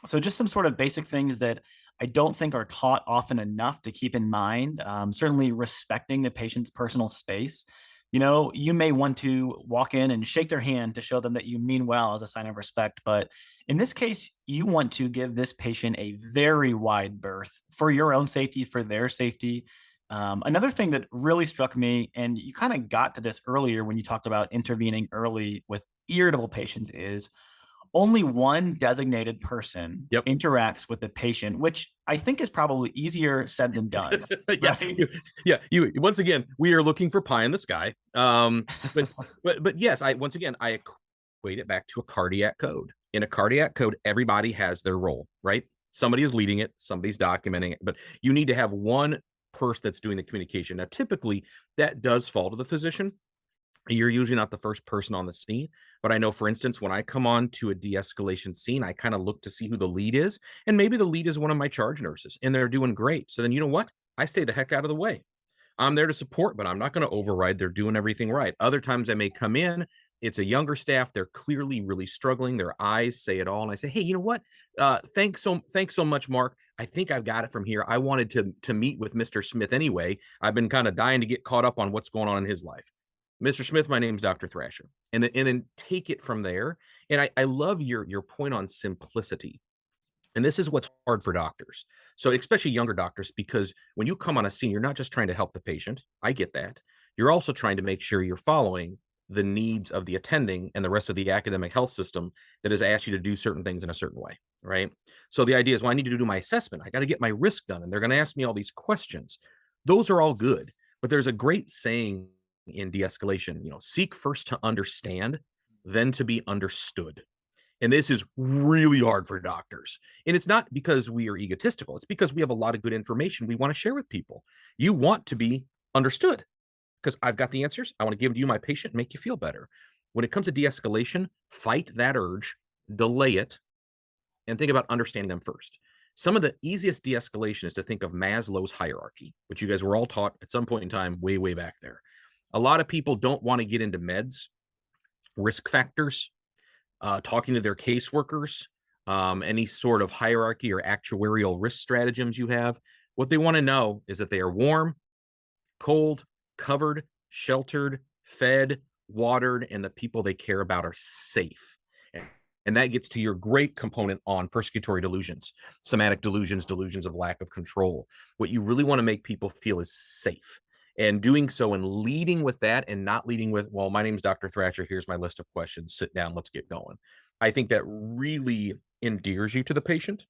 So just some sort of basic things that I don't think are taught often enough to keep in mind. Certainly respecting the patient's personal space. You may want to walk in and shake their hand to show them that you mean well as a sign of respect. But in this case, you want to give this patient a very wide berth for your own safety, for their safety. Another thing that really struck me, and you kind of got to this earlier when you talked about intervening early with irritable patients, is only one designated person Yep. interacts with the patient, which I think is probably easier said than done. Yeah, Right? you once again, we are looking for pie in the sky. But yes, I equate it back to a cardiac code. In a cardiac code, everybody has their role, right? Somebody is leading it, somebody's documenting it, but you need to have one person that's doing the communication. Now, typically, that does fall to the physician. You're usually not the first person on the scene, but I know, for instance, when I come on to a de-escalation scene, I kind of look to see who the lead is, and maybe the lead is one of my charge nurses, and they're doing great. So then, you know what? I stay the heck out of the way. I'm there to support, but I'm not going to override. They're doing everything right. Other times I may come in, it's a younger staff. They're clearly really struggling. Their eyes say it all. And I say, hey, you know what? Thanks so much, Mark. I think I've got it from here. I wanted to meet with Mr. Smith anyway. I've been kind of dying to get caught up on what's going on in his life. Mr. Smith, my name's Dr. Thrasher. And then take it from there. And I love your point on simplicity. And this is what's hard for doctors. So especially younger doctors, because when you come on a scene, you're not just trying to help the patient. I get that. You're also trying to make sure you're following the needs of the attending and the rest of the academic health system that has asked you to do certain things in a certain way, right? So the idea is, well, I need to do my assessment. I got to get my risk done, and they're going to ask me all these questions. Those are all good, but there's a great saying in de-escalation, seek first to understand, then to be understood. And this is really hard for doctors. And it's not because we are egotistical. It's because we have a lot of good information we want to share with people. You want to be understood because I've got the answers. I want to give to you, my patient, and make you feel better. When it comes to de-escalation, fight that urge, delay it, and think about understanding them first. Some of the easiest de-escalation is to think of Maslow's hierarchy, which you guys were all taught at some point in time, way, way back there. A lot of people don't want to get into meds, risk factors, talking to their caseworkers, any sort of hierarchy or actuarial risk stratagems you have. What they want to know is that they are warm, cold, covered, sheltered, fed, watered, and the people they care about are safe. And that gets to your great component on persecutory delusions, somatic delusions, delusions of lack of control. What you really want to make people feel is safe. And doing so and leading with that and not leading with, well, my name's Dr. Thrasher. Here's my list of questions. Sit down. Let's get going. I think that really endears you to the patient.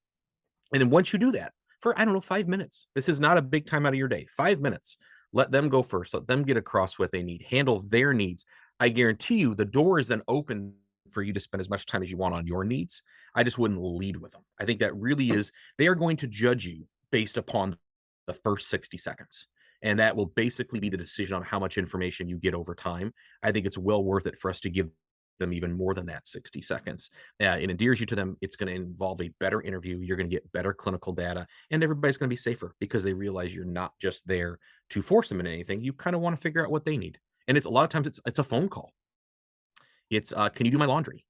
And then once you do that for, I don't know, 5 minutes, this is not a big time out of your day, 5 minutes, let them go first. Let them get across what they need, handle their needs. I guarantee you the door is then open for you to spend as much time as you want on your needs. I just wouldn't lead with them. I think that really is, they are going to judge you based upon the first 60 seconds. And that will basically be the decision on how much information you get over time. I think it's well worth it for us to give them even more than that 60 seconds. It endears you to them. It's going to involve a better interview. You're going to get better clinical data, and everybody's going to be safer because they realize you're not just there to force them into anything. You kind of want to figure out what they need. And it's a lot of times it's a phone call. It's, can you do my laundry?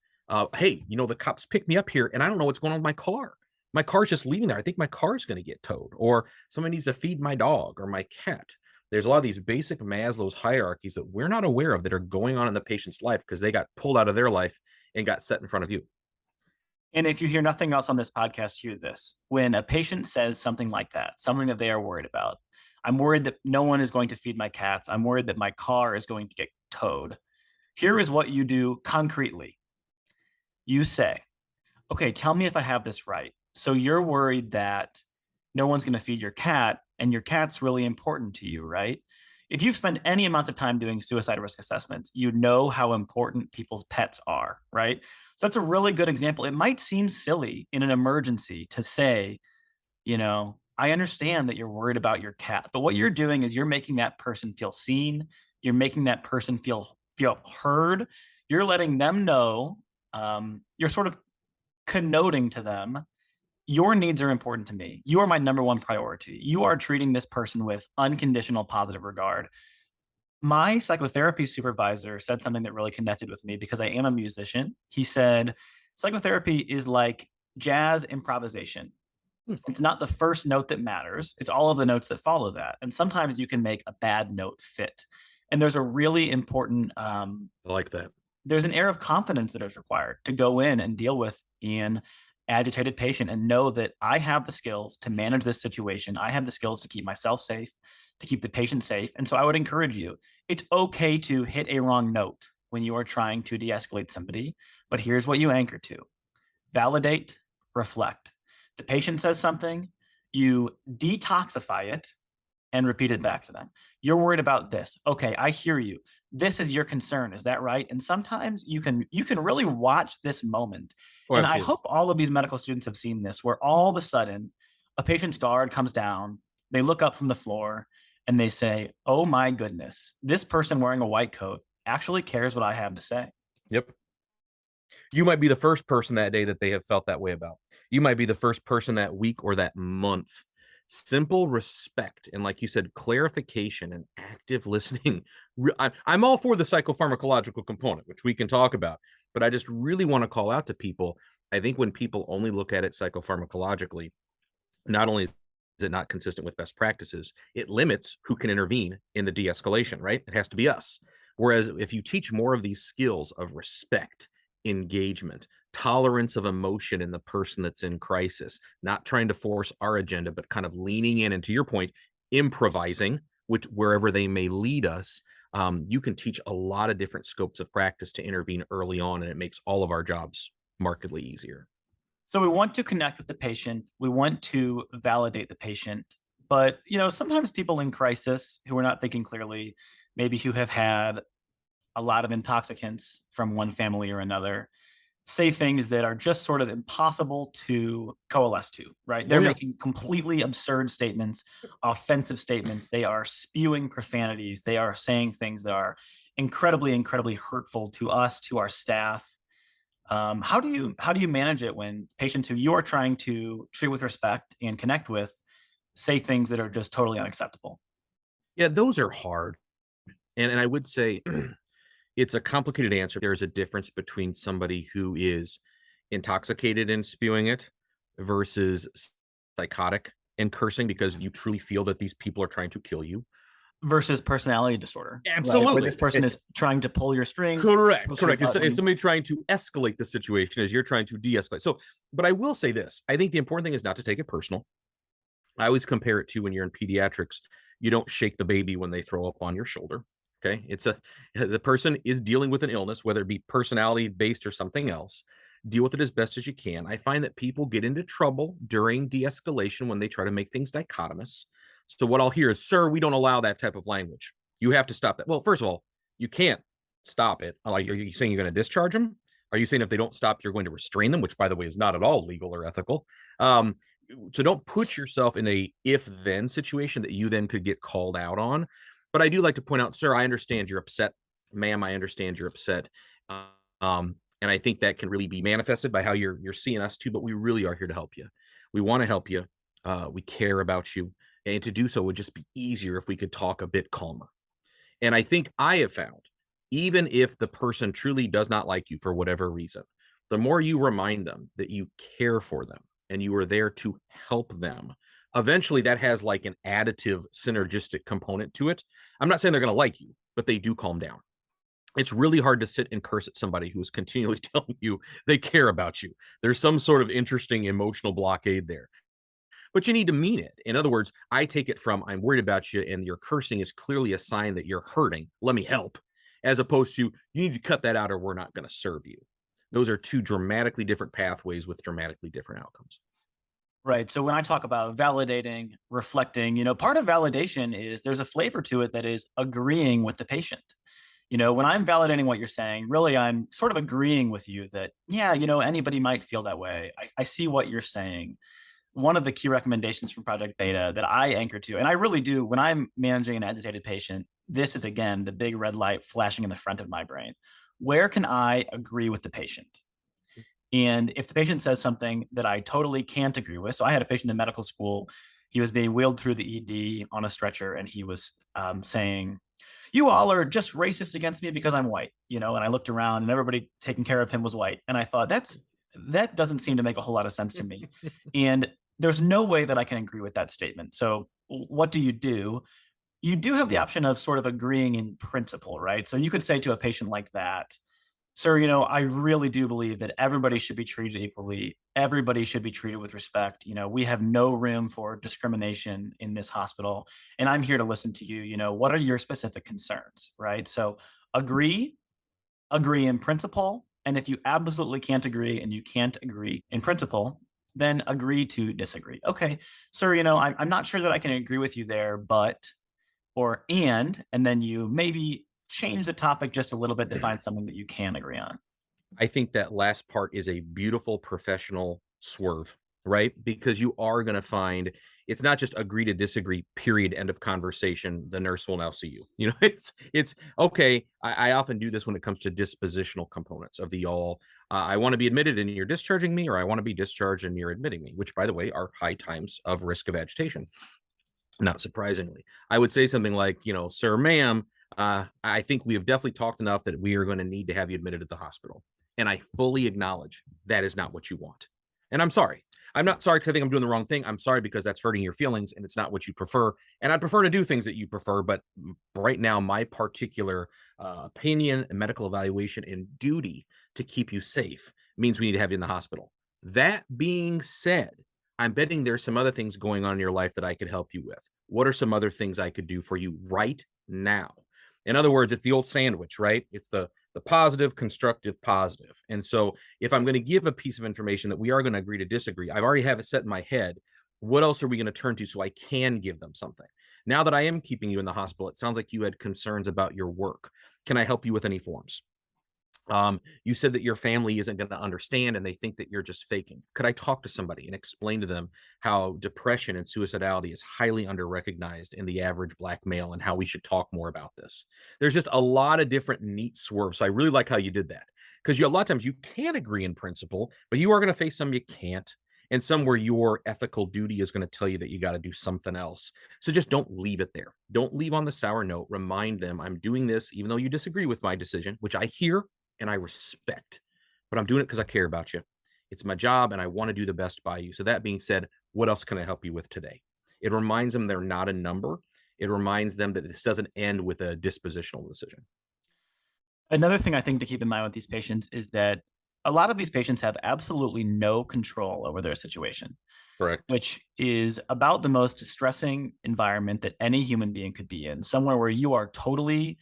Hey, the cops picked me up here and I don't know what's going on with my car. My car's just leaving there. I think my car's going to get towed, or somebody needs to feed my dog or my cat. There's a lot of these basic Maslow's hierarchies that we're not aware of that are going on in the patient's life because they got pulled out of their life and got set in front of you. And if you hear nothing else on this podcast, hear this. When a patient says something like that, something that they are worried about, I'm worried that no one is going to feed my cats. I'm worried that my car is going to get towed. Here is what you do concretely. You say, okay, tell me if I have this right. So you're worried that no one's going to feed your cat, and your cat's really important to you, right? If you've spent any amount of time doing suicide risk assessments, you know how important people's pets are, right? So that's a really good example. It might seem silly in an emergency to say, I understand that you're worried about your cat, but what you're doing is you're making that person feel seen. You're making that person feel heard. You're letting them know, you're sort of connoting to them, your needs are important to me. You are my number one priority. You are treating this person with unconditional positive regard. My psychotherapy supervisor said something that really connected with me because I am a musician. He said, psychotherapy is like jazz improvisation. It's not the first note that matters. It's all of the notes that follow that. And sometimes you can make a bad note fit. And there's a really important, I like that. There's an air of confidence that is required to go in and deal with, Ian, agitated patient and know that I have the skills to manage this situation. I have the skills to keep myself safe, to keep the patient safe. And so I would encourage you, it's okay to hit a wrong note when you are trying to de-escalate somebody, but here's what you anchor to: validate, reflect. The patient says something, you detoxify it and repeat it back to them. You're worried about this. Okay, I hear you. This is your concern. Is that right? And sometimes you can really watch this moment. Oh, And I absolutely. hope all of these medical students have seen this, where all of a sudden a patient's guard comes down, they look up from the floor and they say, "Oh my goodness, this person wearing a white coat actually cares what I have to say." Yep. You might be the first person that day that they have felt that way about. You might be the first person that week or that month. Simple respect and, like you said, clarification and active listening. I'm all for the psychopharmacological component, which we can talk about, but I just really want to call out to people. I think when people only look at it psychopharmacologically, not only is it not consistent with best practices, it limits who can intervene in the de-escalation, right? It has to be us. Whereas if you teach more of these skills of respect, engagement, tolerance of emotion in the person that's in crisis, not trying to force our agenda, but kind of leaning in, and to your point, improvising, which wherever they may lead us, you can teach a lot of different scopes of practice to intervene early on, and it makes all of our jobs markedly easier. So we want to connect with the patient. We want to validate the patient. But, sometimes people in crisis who are not thinking clearly, maybe who have had a lot of intoxicants from one family or another, say things that are just sort of impossible to coalesce to, right? Oh They're yeah. making completely absurd statements, offensive statements. They are spewing profanities. They are saying things that are incredibly, incredibly hurtful to us, to our staff. How do you manage it when patients who you are trying to treat with respect and connect with say things that are just totally unacceptable? Yeah, those are hard. And I would say it's a complicated answer. There's a difference between somebody who is intoxicated and spewing it versus psychotic and cursing because you truly feel that these people are trying to kill you. Versus personality disorder, right? Where Absolutely. this person is trying to pull your strings, Correct, push your correct. It's somebody buttons. trying to escalate the situation as you're trying to de-escalate. So, but I will say this: I think the important thing is not to take it personal. I always compare it to when you're in pediatrics, you don't shake the baby when they throw up on your shoulder. Okay. The person is dealing with an illness, whether it be personality based or something else. Deal with it as best as you can. I find that people get into trouble during de escalation when they try to make things dichotomous. So, what I'll hear is, "Sir, we don't allow that type of language. You have to stop that." Well, first of all, you can't stop it. Like, are you saying you're going to discharge them? Are you saying if they don't stop, you're going to restrain them, which, by the way, is not at all legal or ethical? Um, so don't put yourself in a if then situation that you then could get called out on. But I do like to point out, "Sir, I understand you're upset. Ma'am, I understand you're upset." And I think that can really be manifested by how you're seeing us too, but we really are here to help you. We want to help you. We care about you. And to do so would just be easier if we could talk a bit calmer. And I think I have found, even if the person truly does not like you for whatever reason, the more you remind them that you care for them and you are there to help them, eventually that has like an additive, synergistic component to it. I'm not saying they're going to like you, but they do calm down. It's really hard to sit and curse at somebody who is continually telling you they care about you. There's some sort of interesting emotional blockade there, but you need to mean it. In other words, I take it from, "I'm worried about you, and your cursing is clearly a sign that you're hurting. Let me help," as opposed to, "You need to cut that out or we're not going to serve you." Those are two dramatically different pathways with dramatically different outcomes. Right. So when I talk about validating, reflecting, part of validation is there's a flavor to it that is agreeing with the patient. When I'm validating what you're saying, really, I'm sort of agreeing with you that, yeah, anybody might feel that way. I see what you're saying. One of the key recommendations from Project Beta that I anchor to, and I really do when I'm managing an agitated patient, this is again the big red light flashing in the front of my brain. Where can I agree with the patient? And if the patient says something that I totally can't agree with, so I had a patient in medical school, he was being wheeled through the ED on a stretcher, and he was saying, "You all are just racist against me because I'm white," And I looked around, and everybody taking care of him was white, and I thought that doesn't seem to make a whole lot of sense to me, and there's no way that I can agree with that statement. So what do? You do have the option of sort of agreeing in principle, right? So you could say to a patient like that, Sir, I really do believe that everybody should be treated equally. Everybody should be treated with respect. We have no room for discrimination in this hospital. And I'm here to listen to you. What are your specific concerns? Right. So agree, agree in principle. And if you absolutely can't agree and you can't agree in principle, then agree to disagree. Okay, sir, I'm not sure that I can agree with you there, but, or, and then you maybe change the topic just a little bit to find something that you can agree on. I think that last part is a beautiful professional swerve, right? Because you are going to find it's not just agree to disagree, period, end of conversation. The nurse will now see you. It's okay. I often do this when it comes to dispositional components of the all. I want to be admitted and you're discharging me, or I want to be discharged and you're admitting me, which, by the way, are high times of risk of agitation. Not surprisingly, I would say something like, sir, ma'am, I think we have definitely talked enough that we are going to need to have you admitted at the hospital. And I fully acknowledge that is not what you want. And I'm sorry. I'm not sorry because I think I'm doing the wrong thing. I'm sorry because that's hurting your feelings and it's not what you prefer. And I'd prefer to do things that you prefer. But right now, my particular opinion and medical evaluation and duty to keep you safe means we need to have you in the hospital. That being said, I'm betting there's some other things going on in your life that I could help you with. What are some other things I could do for you right now? In other words, it's the old sandwich, right? It's the positive, constructive, positive. And so if I'm going to give a piece of information that we are going to agree to disagree, I've already have it set in my head. What else are we going to turn to so I can give them something? Now that I am keeping you in the hospital, it sounds like you had concerns about your work. Can I help you with any forms? You said that your family isn't going to understand and they think that you're just faking. Could I talk to somebody and explain to them how depression and suicidality is highly under-recognized in the average Black male and how we should talk more about this? There's just a lot of different neat swerves. So I really like how you did that because a lot of times you can agree in principle, but you are going to face some you can't. And some where your ethical duty is going to tell you that you got to do something else. So just don't leave it there. Don't leave on the sour note. Remind them I'm doing this, even though you disagree with my decision, which I hear and I respect, but I'm doing it because I care about you. It's my job and I want to do the best by you. So that being said, what else can I help you with today? It reminds them they're not a number. It reminds them that this doesn't end with a dispositional decision. Another thing I think to keep in mind with these patients is that a lot of these patients have absolutely no control over their situation, Correct. which is about the most distressing environment that any human being could be in, somewhere where you are totally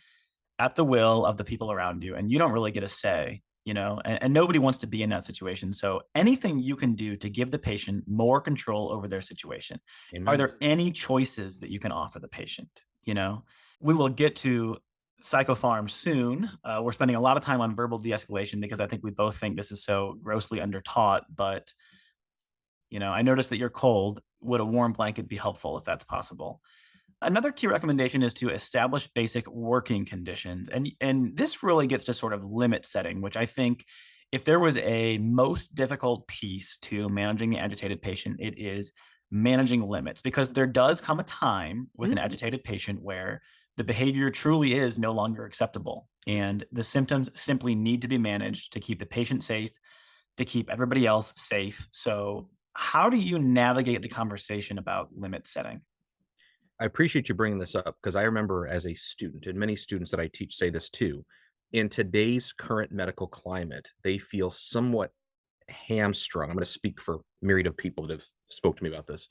at the will of the people around you and you don't really get a say, and nobody wants to be in that situation. So anything you can do to give the patient more control over their situation. Are Amen. there any choices that you can offer the patient? We will get to psychopharm soon. We're spending a lot of time on verbal de-escalation because I think we both think this is so grossly undertaught, but I noticed that you're cold. Would a warm blanket be helpful if that's possible? Another key recommendation is to establish basic working conditions. And this really gets to sort of limit setting, which I think if there was a most difficult piece to managing the agitated patient, it is managing limits, because there does come a time with an agitated patient where the behavior truly is no longer acceptable. And the symptoms simply need to be managed to keep the patient safe, to keep everybody else safe. So how do you navigate the conversation about limit setting? I appreciate you bringing this up because I remember as a student, and many students that I teach say this too, in today's current medical climate, they feel somewhat hamstrung. I'm going to speak for a myriad of people that have spoke to me about this.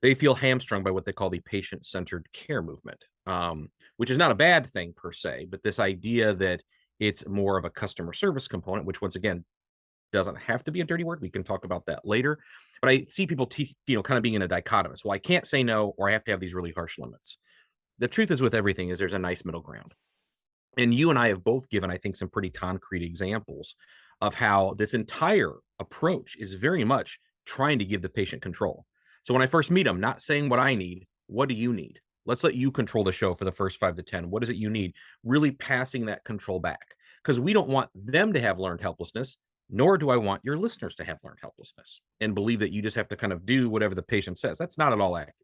They feel hamstrung by what they call the patient-centered care movement, which is not a bad thing per se, but this idea that it's more of a customer service component, which once again doesn't have to be a dirty word. We can talk about that later. But I see people, kind of being in a dichotomous. Well, I can't say no, or I have to have these really harsh limits. The truth is with everything is there's a nice middle ground. And you and I have both given, I think, some pretty concrete examples of how this entire approach is very much trying to give the patient control. So when I first meet them, not saying what I need, what do you need? Let's let you control the show for the first 5 to 10. What is it you need? Really passing that control back because we don't want them to have learned helplessness, nor do I want your listeners to have learned helplessness and believe that you just have to kind of do whatever the patient says. That's not at all accurate.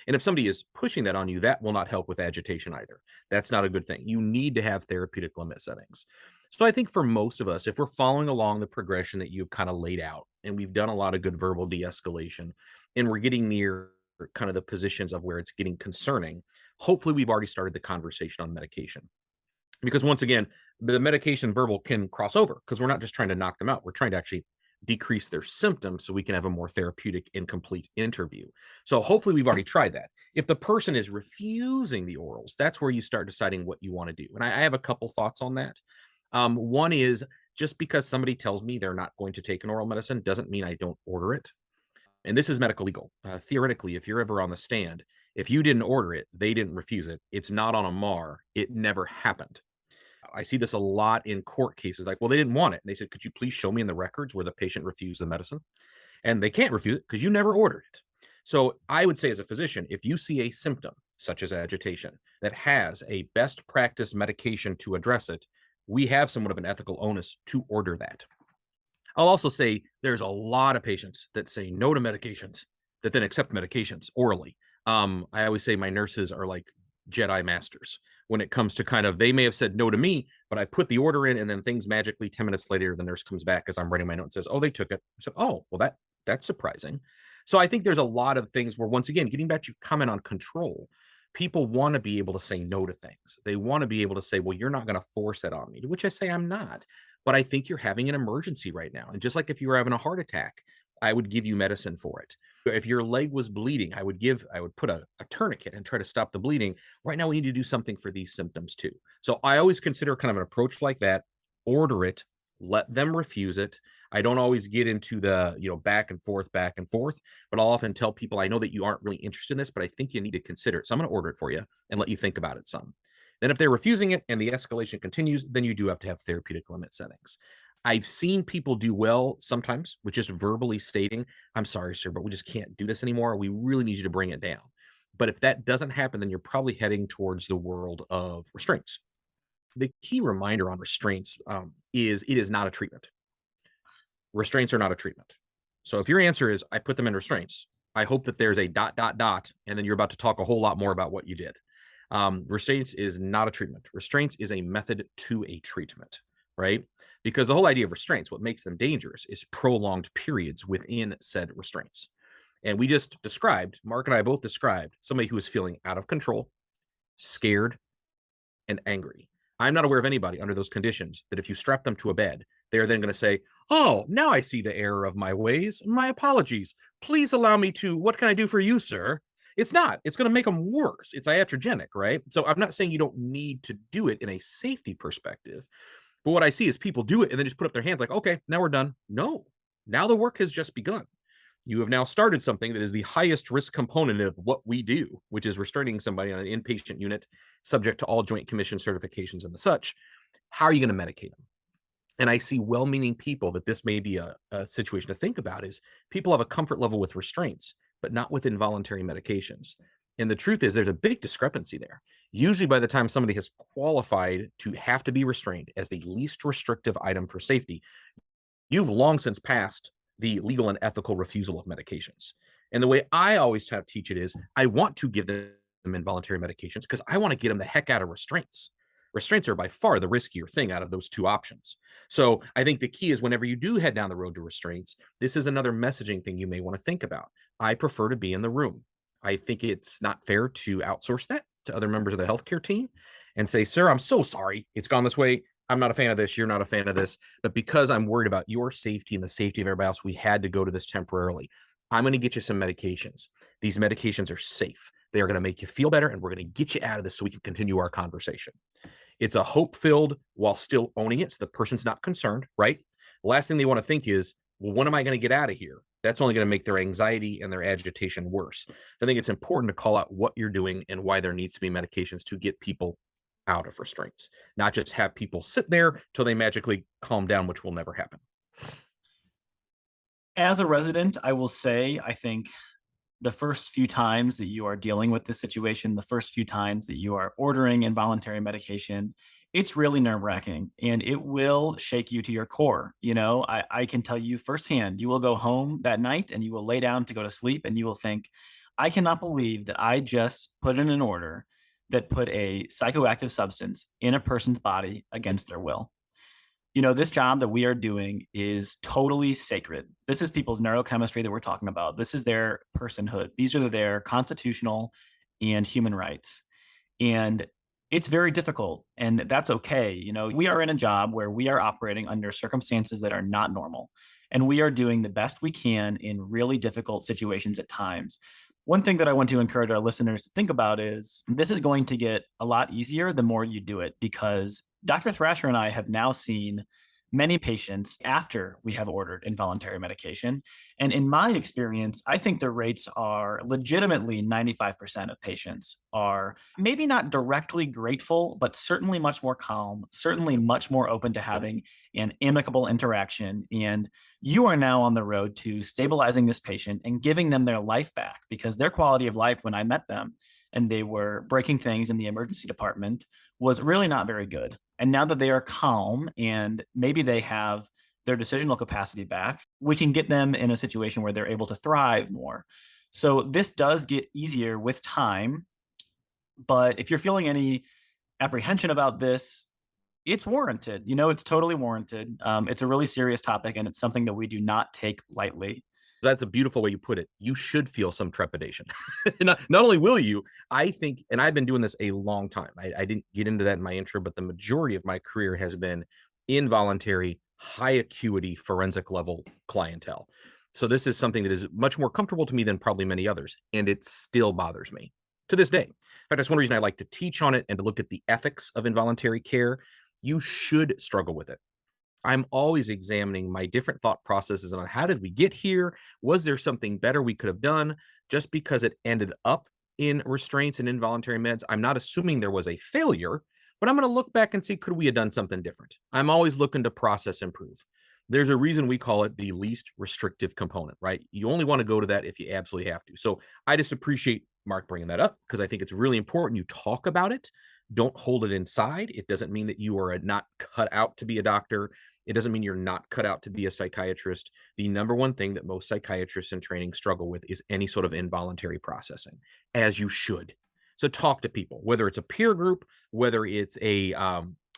And if somebody is pushing that on you, that will not help with agitation either. That's not a good thing. You need to have therapeutic limit settings. So I think for most of us, if we're following along the progression that you've kind of laid out, and we've done a lot of good verbal de-escalation, and we're getting near kind of the positions of where it's getting concerning, hopefully we've already started the conversation on medication. Because once again, the medication verbal can cross over because we're not just trying to knock them out. We're trying to actually decrease their symptoms so we can have a more therapeutic and complete interview. So hopefully we've already tried that. If the person is refusing the orals, that's where you start deciding what you want to do. And I have a couple thoughts on that. One is, just because somebody tells me they're not going to take an oral medicine doesn't mean I don't order it. And this is medical legal. Theoretically, if you're ever on the stand, if you didn't order it, they didn't refuse it. It's not on a MAR. It never happened. I see this a lot in court cases. Like, well, they didn't want it. And they said, could you please show me in the records where the patient refused the medicine? And they can't refuse it because you never ordered it. So I would say, as a physician, if you see a symptom such as agitation that has a best practice medication to address it, we have somewhat of an ethical onus to order that. I'll also say there's a lot of patients that say no to medications that then accept medications orally. I always say my nurses are like Jedi masters when it comes to kind of, they may have said no to me, but I put the order in and then things magically 10 minutes later, the nurse comes back as I'm writing my note and says, oh, they took it. I said, oh, well, that's surprising. So I think there's a lot of things where, once again, getting back to your comment on control, people want to be able to say no to things. They want to be able to say, well, you're not going to force it on me, to which I say I'm not. But I think you're having an emergency right now. And just like if you were having a heart attack, I would give you medicine for it. If your leg was bleeding, I would put a tourniquet and try to stop the bleeding. Right now, we need to do something for these symptoms too. So I always consider kind of an approach like that: order it, let them refuse it. I don't always get into the, back and forth, but I'll often tell people, I know that you aren't really interested in this, but I think you need to consider it. So I'm going to order it for you and let you think about it some. Then if they're refusing it and the escalation continues, then you do have to have therapeutic limit settings. I've seen people do well sometimes with just verbally stating, I'm sorry, sir, but we just can't do this anymore. We really need you to bring it down. But if that doesn't happen, then you're probably heading towards the world of restraints. The key reminder on restraints is it is not a treatment. Restraints are not a treatment. So if your answer is, I put them in restraints, I hope that there's a ... and then you're about to talk a whole lot more about what you did. Restraints is not a treatment. Restraints is a method to a treatment, right? Because the whole idea of restraints, what makes them dangerous, is prolonged periods within said restraints. And we just described, Mark and I both described, somebody who is feeling out of control, scared, and angry. I'm not aware of anybody under those conditions that if you strap them to a bed, they're then going to say, oh, now I see the error of my ways. My apologies. Please allow me to, what can I do for you, sir? It's not. It's going to make them worse. It's iatrogenic, right? So I'm not saying you don't need to do it in a safety perspective. But what I see is people do it and then just put up their hands like, okay, now we're done. No, now the work has just begun. You have now started something that is the highest risk component of what we do, which is restraining somebody on an inpatient unit subject to all Joint Commission certifications and the such. How are you going to medicate them? And I see well-meaning people that this may be a situation to think about, is people have a comfort level with restraints, but not with involuntary medications. And the truth is there's a big discrepancy there. Usually by the time somebody has qualified to have to be restrained as the least restrictive item for safety, you've long since passed the legal and ethical refusal of medications. And the way I always try to teach it is, I want to give them involuntary medications because I want to get them the heck out of restraints. Restraints are by far the riskier thing out of those two options. So I think the key is, whenever you do head down the road to restraints, this is another messaging thing you may want to think about. I prefer to be in the room. I think it's not fair to outsource that to other members of the healthcare team and say, sir, I'm so sorry it's gone this way. I'm not a fan of this. You're not a fan of this. But because I'm worried about your safety and the safety of everybody else, we had to go to this temporarily. I'm going to get you some medications. These medications are safe. They are going to make you feel better, and we're going to get you out of this so we can continue our conversation. It's a hope-filled while still owning it, so the person's not concerned, right? The last thing they want to think is, well, when am I going to get out of here? That's only going to make their anxiety and their agitation worse. I think it's important to call out what you're doing and why there needs to be medications to get people out of restraints, not just have people sit there till they magically calm down, which will never happen. As a resident, I will say, I think the first few times that you are dealing with this situation, the first few times that you are ordering involuntary medication, it's really nerve-wracking, and it will shake you to your core. I can tell you firsthand, you will go home that night and you will lay down to go to sleep and you will think, I cannot believe that I just put in an order that put a psychoactive substance in a person's body against their will. This job that we are doing is totally sacred. This is people's neurochemistry that we're talking about. This is their personhood. These are their constitutional and human rights. And It's very difficult, and that's okay. We are in a job where we are operating under circumstances that are not normal, and we are doing the best we can in really difficult situations at times. One thing that I want to encourage our listeners to think about is this is going to get a lot easier the more you do it, because Dr. Thrasher and I have now seen many patients after we have ordered involuntary medication. And in my experience, I think the rates are legitimately 95% of patients are maybe not directly grateful, but certainly much more calm, certainly much more open to having an amicable interaction. And you are now on the road to stabilizing this patient and giving them their life back, because their quality of life when I met them and they were breaking things in the emergency department was really not very good. And now that they are calm and maybe they have their decisional capacity back, we can get them in a situation where they're able to thrive more. So this does get easier with time. But if you're feeling any apprehension about this, it's warranted. It's totally warranted. It's a really serious topic, and it's something that we do not take lightly. That's a beautiful way you put it. You should feel some trepidation. Not only will you, I think, and I've been doing this a long time. I didn't get into that in my intro, but the majority of my career has been involuntary, high acuity, forensic level clientele. So this is something that is much more comfortable to me than probably many others, and it still bothers me to this day. In fact, that's one reason I like to teach on it and to look at the ethics of involuntary care. You should struggle with it. I'm always examining my different thought processes on how did we get here? Was there something better we could have done? Just because it ended up in restraints and involuntary meds, I'm not assuming there was a failure, but I'm going to look back and see, could we have done something different? I'm always looking to process improve. There's a reason we call it the least restrictive component, right? You only want to go to that if you absolutely have to. So I just appreciate Mark bringing that up, because I think it's really important you talk about it. Don't hold it inside. It doesn't mean that you are not cut out to be a doctor. It doesn't mean you're not cut out to be a psychiatrist. The number one thing that most psychiatrists in training struggle with is any sort of involuntary processing, as you should. So talk to people, whether it's a peer group, whether it's a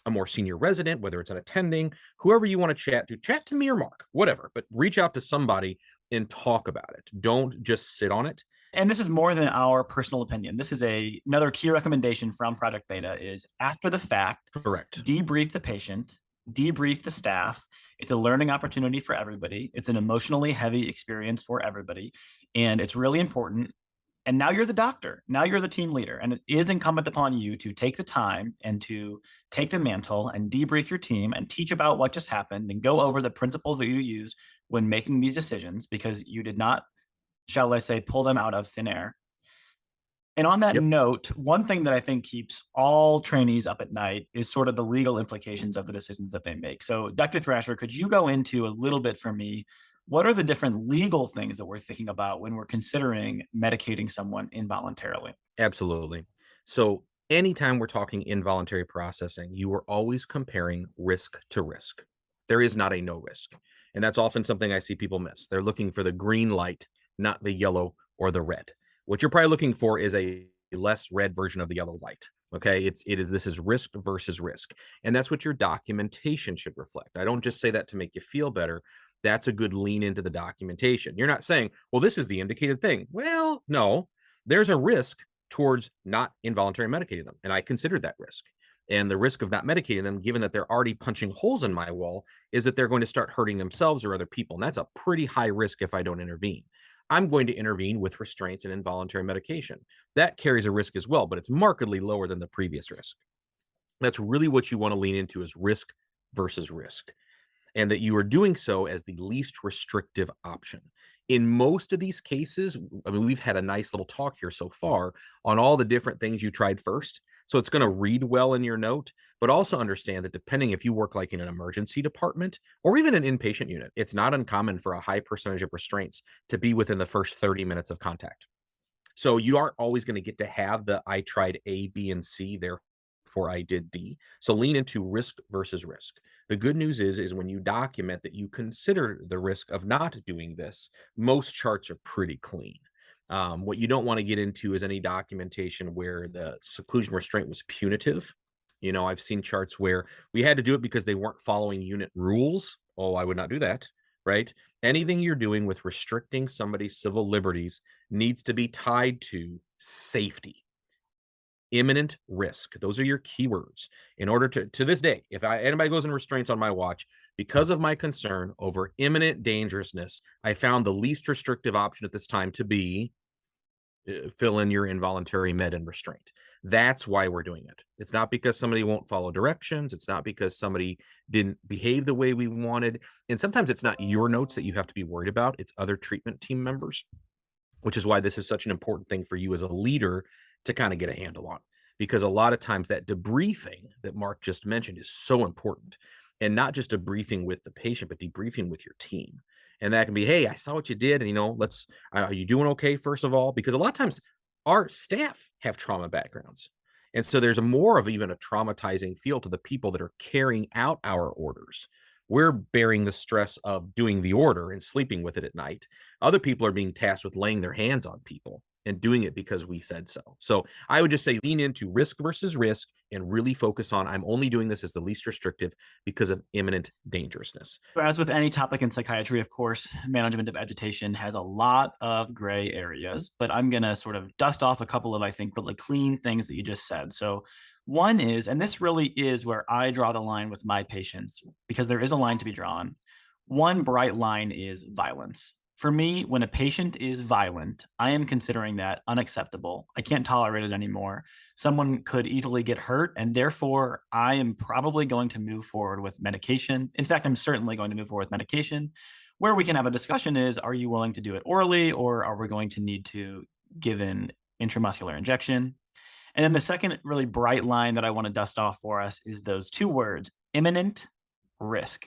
more senior resident, whether it's an attending, whoever you want to chat to me or Mark, whatever, but reach out to somebody and talk about it. Don't just sit on it. And this is more than our personal opinion. This is another key recommendation from Project Beta is after the fact, Correct. debrief the patient, debrief the staff. It's a learning opportunity for everybody. It's an emotionally heavy experience for everybody. And it's really important. And now you're the doctor. Now you're the team leader. And it is incumbent upon you to take the time and to take the mantle and debrief your team and teach about what just happened and go over the principles that you use when making these decisions, because you did not, shall I say, pull them out of thin air. And on that Yep. note, one thing that I think keeps all trainees up at night is sort of the legal implications of the decisions that they make. So, Dr. Thrasher, could you go into a little bit for me? What are the different legal things that we're thinking about when we're considering medicating someone involuntarily? Absolutely. So anytime we're talking involuntary processing, you are always comparing risk to risk. There is not a no risk. And that's often something I see people miss. They're looking for the green light, not the yellow or the red. What you're probably looking for is a less red version of the yellow light. Okay. This is risk versus risk. And that's what your documentation should reflect. I don't just say that to make you feel better. That's a good lean into the documentation. You're not saying, well, this is the indicated thing. Well, no, there's a risk towards not involuntary medicating them. And I considered that risk. And the risk of not medicating them, given that they're already punching holes in my wall, is that they're going to start hurting themselves or other people. And that's a pretty high risk if I don't intervene. I'm going to intervene with restraints and involuntary medication. That carries a risk as well, but it's markedly lower than the previous risk. That's really what you want to lean into, is risk versus risk, and that you are doing so as the least restrictive option. In most of these cases, I mean, we've had a nice little talk here so far on all the different things you tried first. So it's going to read well in your note, but also understand that depending if you work like in an emergency department or even an inpatient unit, it's not uncommon for a high percentage of restraints to be within the first 30 minutes of contact. So you aren't always going to get to have the I tried A, B, and C, therefore I did D. So lean into risk versus risk. The good news is when you document that you consider the risk of not doing this, most charts are pretty clean. What you don't want to get into is any documentation where the seclusion restraint was punitive. You know, I've seen charts where we had to do it because they weren't following unit rules. Oh, I would not do that, right? Anything you're doing with restricting somebody's civil liberties needs to be tied to safety. imminent risk. Those are your keywords. In order to this day, if anybody goes in restraints on my watch, because of my concern over imminent dangerousness, I found the least restrictive option at this time to be fill in your involuntary med and restraint. That's why we're doing it. It's not because somebody won't follow directions. It's not because somebody didn't behave the way we wanted. And sometimes it's not your notes that you have to be worried about. It's other treatment team members, which is why this is such an important thing for you as a leader to kind of get a handle on. Because a lot of times that debriefing that Mark just mentioned is so important. And not just debriefing with the patient, but debriefing with your team. And that can be, hey, I saw what you did. And, are you doing okay, first of all? Because a lot of times our staff have trauma backgrounds. And so there's more of even a traumatizing feel to the people that are carrying out our orders. We're bearing the stress of doing the order and sleeping with it at night. Other people are being tasked with laying their hands on people and doing it because we said so. So I would just say lean into risk versus risk and really focus on, I'm only doing this as the least restrictive because of imminent dangerousness. As with any topic in psychiatry, of course, management of agitation has a lot of gray areas, but I'm going to sort of dust off a couple of, I think, really clean things that you just said. So one is, and this really is where I draw the line with my patients, because there is a line to be drawn. One bright line is violence. For me, when a patient is violent, I am considering that unacceptable. I can't tolerate it anymore. Someone could easily get hurt, and therefore I am probably going to move forward with medication. In fact, I'm certainly going to move forward with medication. Where we can have a discussion is, are you willing to do it orally, or are we going to need to give an intramuscular injection? And then the second really bright line that I want to dust off for us is those two words, imminent risk.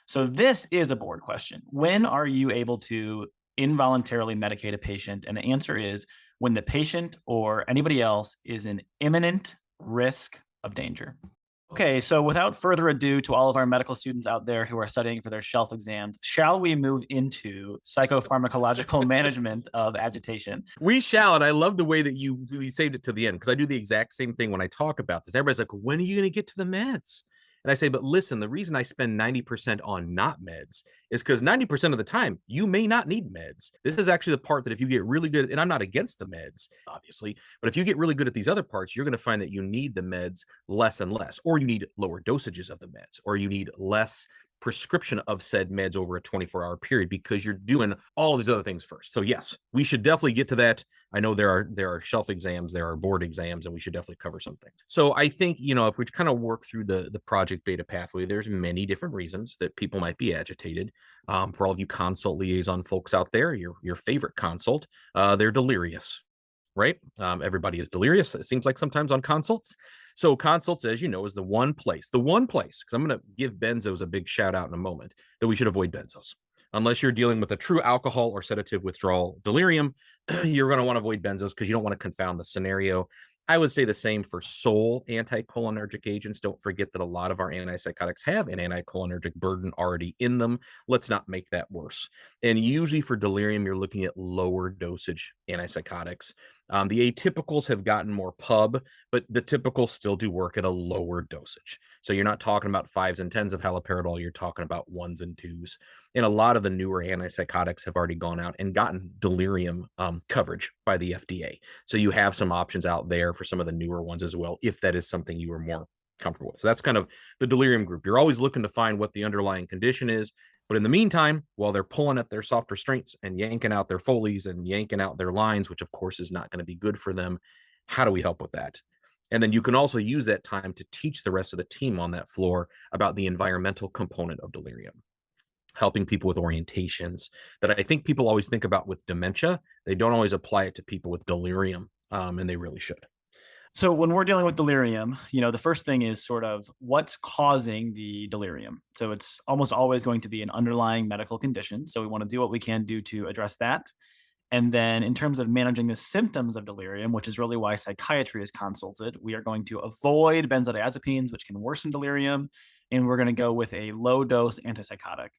So this is a board question. When are you able to involuntarily medicate a patient? And the answer is when the patient or anybody else is in imminent risk of danger. Okay, so without further ado, to all of our medical students out there who are studying for their shelf exams, shall we move into psychopharmacological management of agitation? We shall, and I love the way that you saved it to the end, because I do the exact same thing when I talk about this. Everybody's like, when are you going to get to the meds? And I say, but listen, the reason I spend 90% on not meds is because 90% of the time, you may not need meds. This is actually the part that if you get really good, and I'm not against the meds, obviously, but if you get really good at these other parts, you're going to find that you need the meds less and less, or you need lower dosages of the meds, or you need less prescription of said meds over a 24-hour period because you're doing all these other things first. So yes, we should definitely get to that. I know there are shelf exams, there are board exams, and we should definitely cover some things. So I think, if we kind of work through the project beta pathway, there's many different reasons that people might be agitated. For all of you consult liaison folks out there, your favorite consult, they're delirious. Right? Everybody is delirious, it seems like sometimes on consults. So consults, as you know, is the one place, because I'm going to give benzos a big shout out in a moment, that we should avoid benzos. Unless you're dealing with a true alcohol or sedative withdrawal delirium, you're going to want to avoid benzos because you don't want to confound the scenario. I would say the same for sole anticholinergic agents. Don't forget that a lot of our antipsychotics have an anticholinergic burden already in them. Let's not make that worse. And usually for delirium, you're looking at lower dosage antipsychotics. The atypicals have gotten more pub, but the typicals still do work at a lower dosage. So you're not talking about 5s and 10s of haloperidol, you're talking about 1s and 2s. And a lot of the newer antipsychotics have already gone out and gotten delirium coverage by the FDA. So you have some options out there for some of the newer ones as well, if that is something you are more comfortable with. So that's kind of the delirium group. You're always looking to find what the underlying condition is. But in the meantime, while they're pulling at their soft restraints and yanking out their Foleys and yanking out their lines, which of course is not going to be good for them, how do we help with that? And then you can also use that time to teach the rest of the team on that floor about the environmental component of delirium, helping people with orientations that I think people always think about with dementia. They don't always apply it to people with delirium, and they really should. So when we're dealing with delirium, the first thing is sort of what's causing the delirium. So it's almost always going to be an underlying medical condition. So we want to do what we can do to address that. And then in terms of managing the symptoms of delirium, which is really why psychiatry is consulted, we are going to avoid benzodiazepines, which can worsen delirium. And we're going to go with a low dose antipsychotic.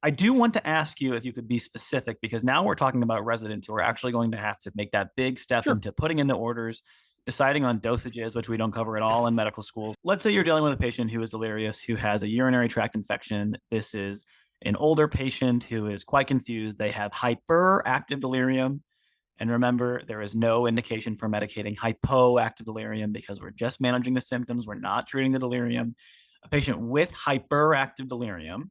I do want to ask you if you could be specific, because now we're talking about residents who are actually going to have to make that big step into putting in the orders, deciding on dosages, which we don't cover at all in medical school. Let's say you're dealing with a patient who is delirious, who has a urinary tract infection. This is an older patient who is quite confused. They have hyperactive delirium. And remember, there is no indication for medicating hypoactive delirium because we're just managing the symptoms. We're not treating the delirium. A patient with hyperactive delirium,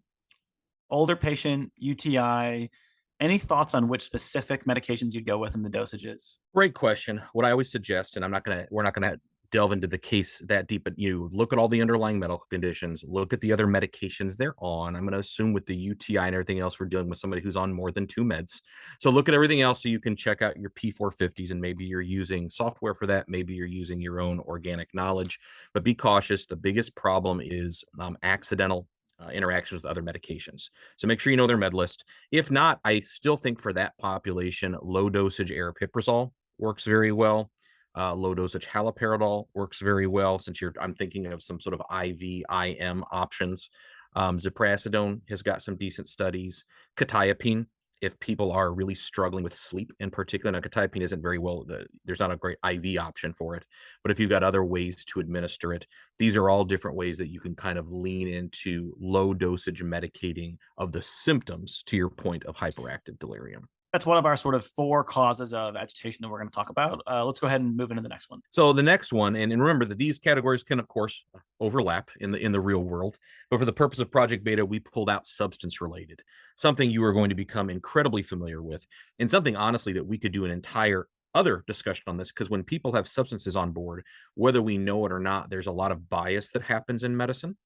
older patient, UTI, any thoughts on which specific medications you'd go with and the dosages? Great question. What I always suggest, and we're not gonna delve into the case that deep, but you look at all the underlying medical conditions, look at the other medications they're on. I'm gonna assume with the UTI and everything else, we're dealing with somebody who's on more than 2 meds. So look at everything else so you can check out your P450s, and maybe you're using software for that, maybe you're using your own organic knowledge, but be cautious. The biggest problem is accidental interactions with other medications. So make sure you know their med list. If not, I still think for that population, low dosage aripiprazole works very well. Low dosage haloperidol works very well since I'm thinking of some sort of IV, IM options. Ziprasidone has got some decent studies. Quetiapine, if people are really struggling with sleep in particular. Now, quetiapine isn't very well, there's not a great IV option for it. But if you've got other ways to administer it, these are all different ways that you can kind of lean into low dosage medicating of the symptoms, to your point, of hyperactive delirium. That's one of our sort of 4 causes of agitation that we're going to talk about. Let's go ahead and move into the next one. So the next one, and remember that these categories can, of course, overlap in the real world. But for the purpose of Project Beta, we pulled out substance related, something you are going to become incredibly familiar with, and something honestly that we could do an entire other discussion on this, because when people have substances on board, whether we know it or not, there's a lot of bias that happens in medicine.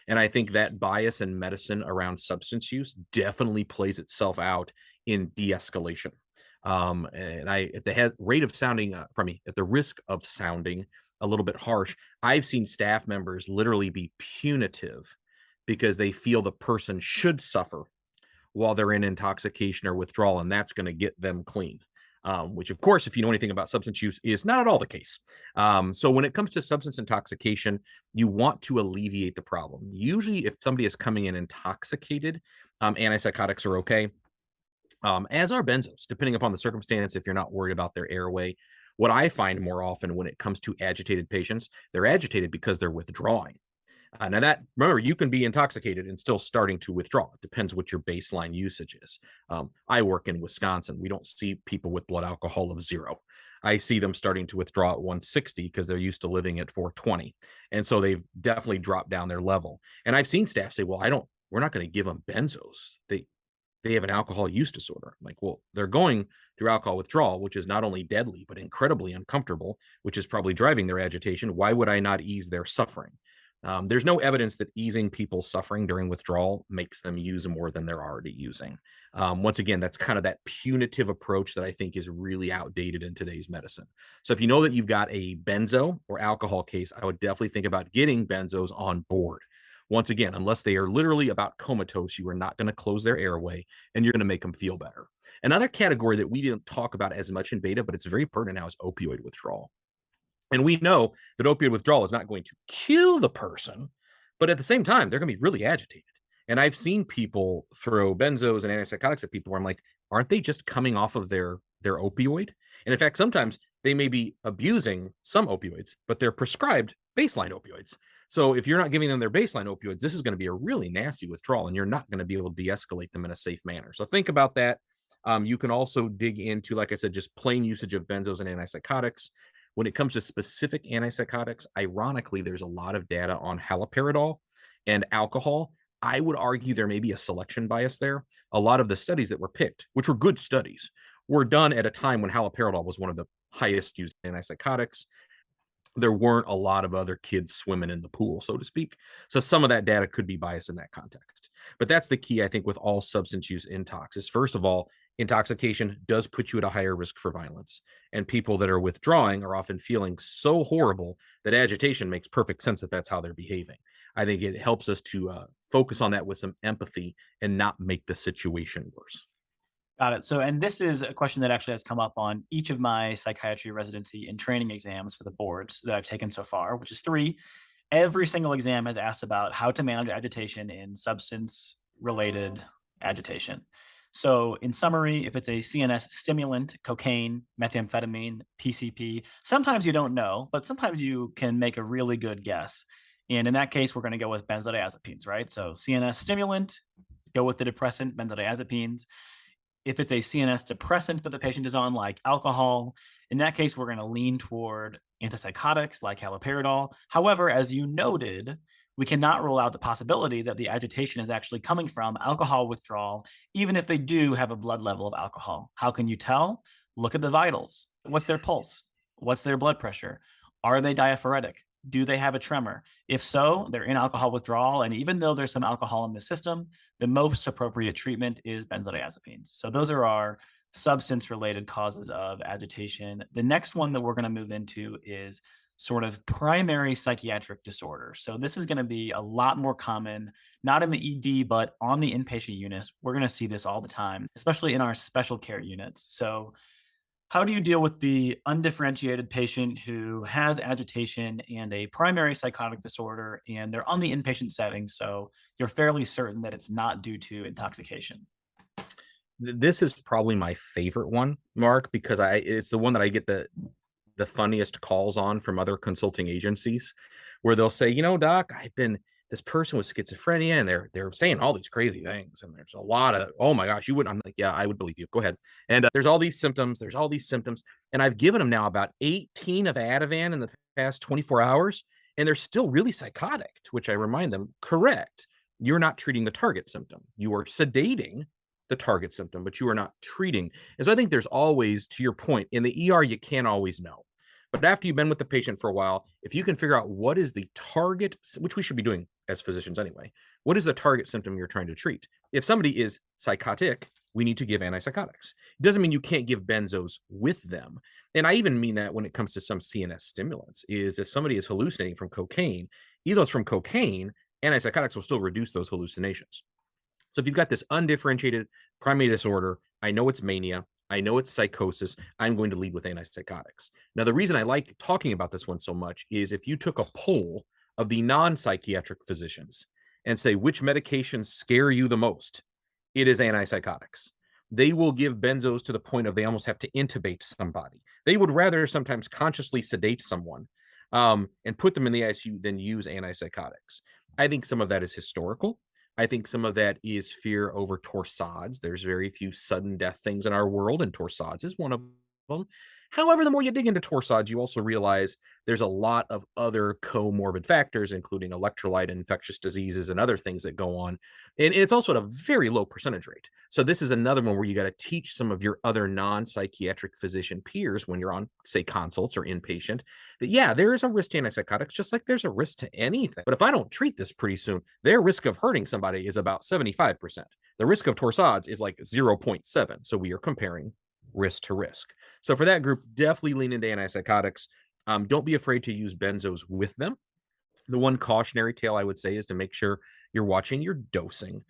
And I think that bias in medicine around substance use definitely plays itself out in de-escalation. And at the rate of sounding, at the risk of sounding a little bit harsh, I've seen staff members literally be punitive because they feel the person should suffer while they're in intoxication or withdrawal, and that's going to get them clean. Which, of course, if you know anything about substance use, is not at all the case. So when it comes to substance intoxication, you want to alleviate the problem. Usually, if somebody is coming in intoxicated, antipsychotics are okay, as are benzos, depending upon the circumstance, if you're not worried about their airway. What I find more often when it comes to agitated patients, they're agitated because they're withdrawing. Now that, remember, you can be intoxicated and still starting to withdraw. It depends what your baseline usage is. I work in Wisconsin. We don't see people with blood alcohol of 0. I see them starting to withdraw at 160 because they're used to living at 420. And so they've definitely dropped down their level. And I've seen staff say, well, we're not going to give them benzos. They have an alcohol use disorder. I'm like, well, they're going through alcohol withdrawal, which is not only deadly, but incredibly uncomfortable, which is probably driving their agitation. Why would I not ease their suffering? There's no evidence that easing people's suffering during withdrawal makes them use more than they're already using. Once again, that's kind of that punitive approach that I think is really outdated in today's medicine. So if you know that you've got a benzo or alcohol case, I would definitely think about getting benzos on board. Once again, unless they are literally about comatose, you are not going to close their airway and you're going to make them feel better. Another category that we didn't talk about as much in beta, but it's very pertinent now, is opioid withdrawal. And we know that opioid withdrawal is not going to kill the person, but at the same time, they're going to be really agitated. And I've seen people throw benzos and antipsychotics at people where I'm like, aren't they just coming off of their opioid? And in fact, sometimes they may be abusing some opioids, but they're prescribed baseline opioids. So if you're not giving them their baseline opioids, this is going to be a really nasty withdrawal, and you're not going to be able to de-escalate them in a safe manner. So think about that. You can also dig into, like I said, just plain usage of benzos and antipsychotics. When it comes to specific antipsychotics, ironically, there's a lot of data on haloperidol and alcohol. I would argue there may be a selection bias there. A lot of the studies that were picked, which were good studies, were done at a time when haloperidol was one of the highest used antipsychotics. There weren't a lot of other kids swimming in the pool, so to speak. So some of that data could be biased in that context. But that's the key, I think, with all substance use intox is, first of all, intoxication does put you at a higher risk for violence. And people that are withdrawing are often feeling so horrible that agitation makes perfect sense that that's how they're behaving. I think it helps us to focus on that with some empathy and not make the situation worse. Got it. So, and this is a question that actually has come up on each of my psychiatry residency and training exams for the boards that I've taken so far, which is 3. Every single exam has asked about how to manage agitation in substance related agitation. So, in summary, if it's a CNS stimulant, cocaine, methamphetamine, PCP, sometimes you don't know, but sometimes you can make a really good guess. And in that case, we're going to go with benzodiazepines, right? So, CNS stimulant, go with the depressant, benzodiazepines. If it's a CNS depressant that the patient is on, like alcohol, in that case, we're going to lean toward antipsychotics like haloperidol. However, as you noted, we cannot rule out the possibility that the agitation is actually coming from alcohol withdrawal, even if they do have a blood level of alcohol. How can you tell? Look at the vitals. What's their pulse? What's their blood pressure? Are they diaphoretic? Do they have a tremor? If so, they're in alcohol withdrawal. And even though there's some alcohol in the system, the most appropriate treatment is benzodiazepines. So those are our substance related causes of agitation. The next one that we're going to move into is sort of primary psychiatric disorder. So this is going to be a lot more common, not in the ED, but on the inpatient units. We're going to see this all the time, especially in our special care units. So how do you deal with the undifferentiated patient who has agitation and a primary psychotic disorder, and they're on the inpatient setting, so you're fairly certain that it's not due to intoxication? This is probably my favorite one, Mark, because it's the one that I get the funniest calls on from other consulting agencies, where they'll say, doc, I've been this person with schizophrenia, and they're saying all these crazy things, and there's a lot of, oh my gosh, you wouldn't. I'm like, yeah, I would believe you. Go ahead. And there's all these symptoms. And I've given them now about 18 of Ativan in the past 24 hours, and they're still really psychotic, to which I remind them, correct. You're not treating the target symptom. You are sedating the target symptom, but you are not treating. And so I think there's always, to your point, in the ER, you can't always know. But after you've been with the patient for a while, if you can figure out what is the target, which we should be doing as physicians anyway, what is the target symptom you're trying to treat? If somebody is psychotic, we need to give antipsychotics. It doesn't mean you can't give benzos with them. And I even mean that when it comes to some CNS stimulants, is if somebody is hallucinating from cocaine, even though it's from cocaine, antipsychotics will still reduce those hallucinations. So if you've got this undifferentiated primary disorder, I know it's mania, I know it's psychosis, I'm going to lead with antipsychotics. Now, the reason I like talking about this one so much is if you took a poll of the non-psychiatric physicians and say, which medications scare you the most? It is antipsychotics. They will give benzos to the point of they almost have to intubate somebody. They would rather sometimes consciously sedate someone and put them in the ICU than use antipsychotics. I think some of that is historical. I think some of that is fear over torsades. There's very few sudden death things in our world, and torsades is one of them. However, the more you dig into torsades, you also realize there's a lot of other comorbid factors, including electrolyte infectious diseases and other things that go on. And it's also at a very low percentage rate. So this is another one where you got to teach some of your other non-psychiatric physician peers when you're on, say, consults or inpatient, that, yeah, there is a risk to antipsychotics, just like there's a risk to anything. But if I don't treat this pretty soon, their risk of hurting somebody is about 75%. The risk of torsades is like 0.7. So we are comparing risk to risk. So for that group, definitely lean into antipsychotics. Don't be afraid to use benzos with them. The one cautionary tale I would say is to make sure you're watching your dosing.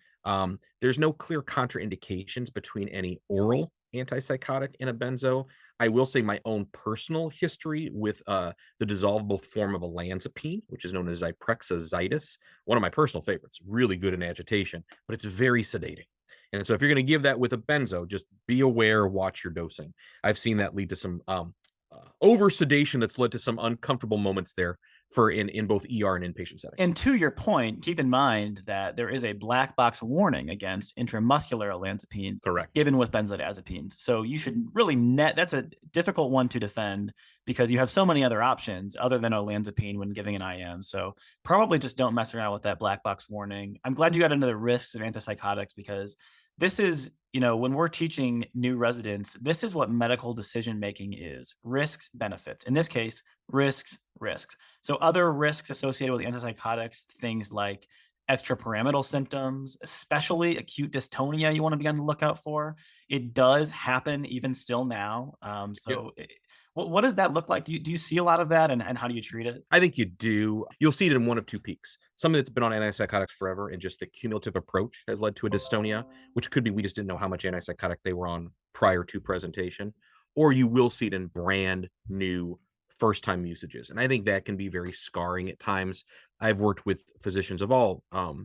There's no clear contraindications between any oral antipsychotic and a benzo. I will say my own personal history with the dissolvable form of olanzapine, which is known as Zyprexa, one of my personal favorites, really good in agitation, but it's very sedating. And so if you're going to give that with a benzo, just be aware, watch your dosing. I've seen that lead to some over sedation that's led to some uncomfortable moments there for in both ER and inpatient settings. And to your point, keep in mind that there is a black box warning against intramuscular olanzapine Correct. given with benzodiazepines. So you should really that's a difficult one to defend because you have so many other options other than olanzapine when giving an IM. So probably just don't mess around with that black box warning. I'm glad you got into the risks of antipsychotics because this is, when we're teaching new residents, this is what medical decision making is: risks, benefits. In this case, risks. So other risks associated with antipsychotics, things like extrapyramidal symptoms, especially acute dystonia, you want to be on the lookout for. It does happen even still now. What does that look like? Do you see a lot of that, and how do you treat it? I think you do. You'll see it in one of two peaks. Somebody that's been on antipsychotics forever and just the cumulative approach has led to a dystonia, which could be we just didn't know how much antipsychotic they were on prior to presentation. Or you will see it in brand new first-time usages. And I think that can be very scarring at times. I've worked with physicians of all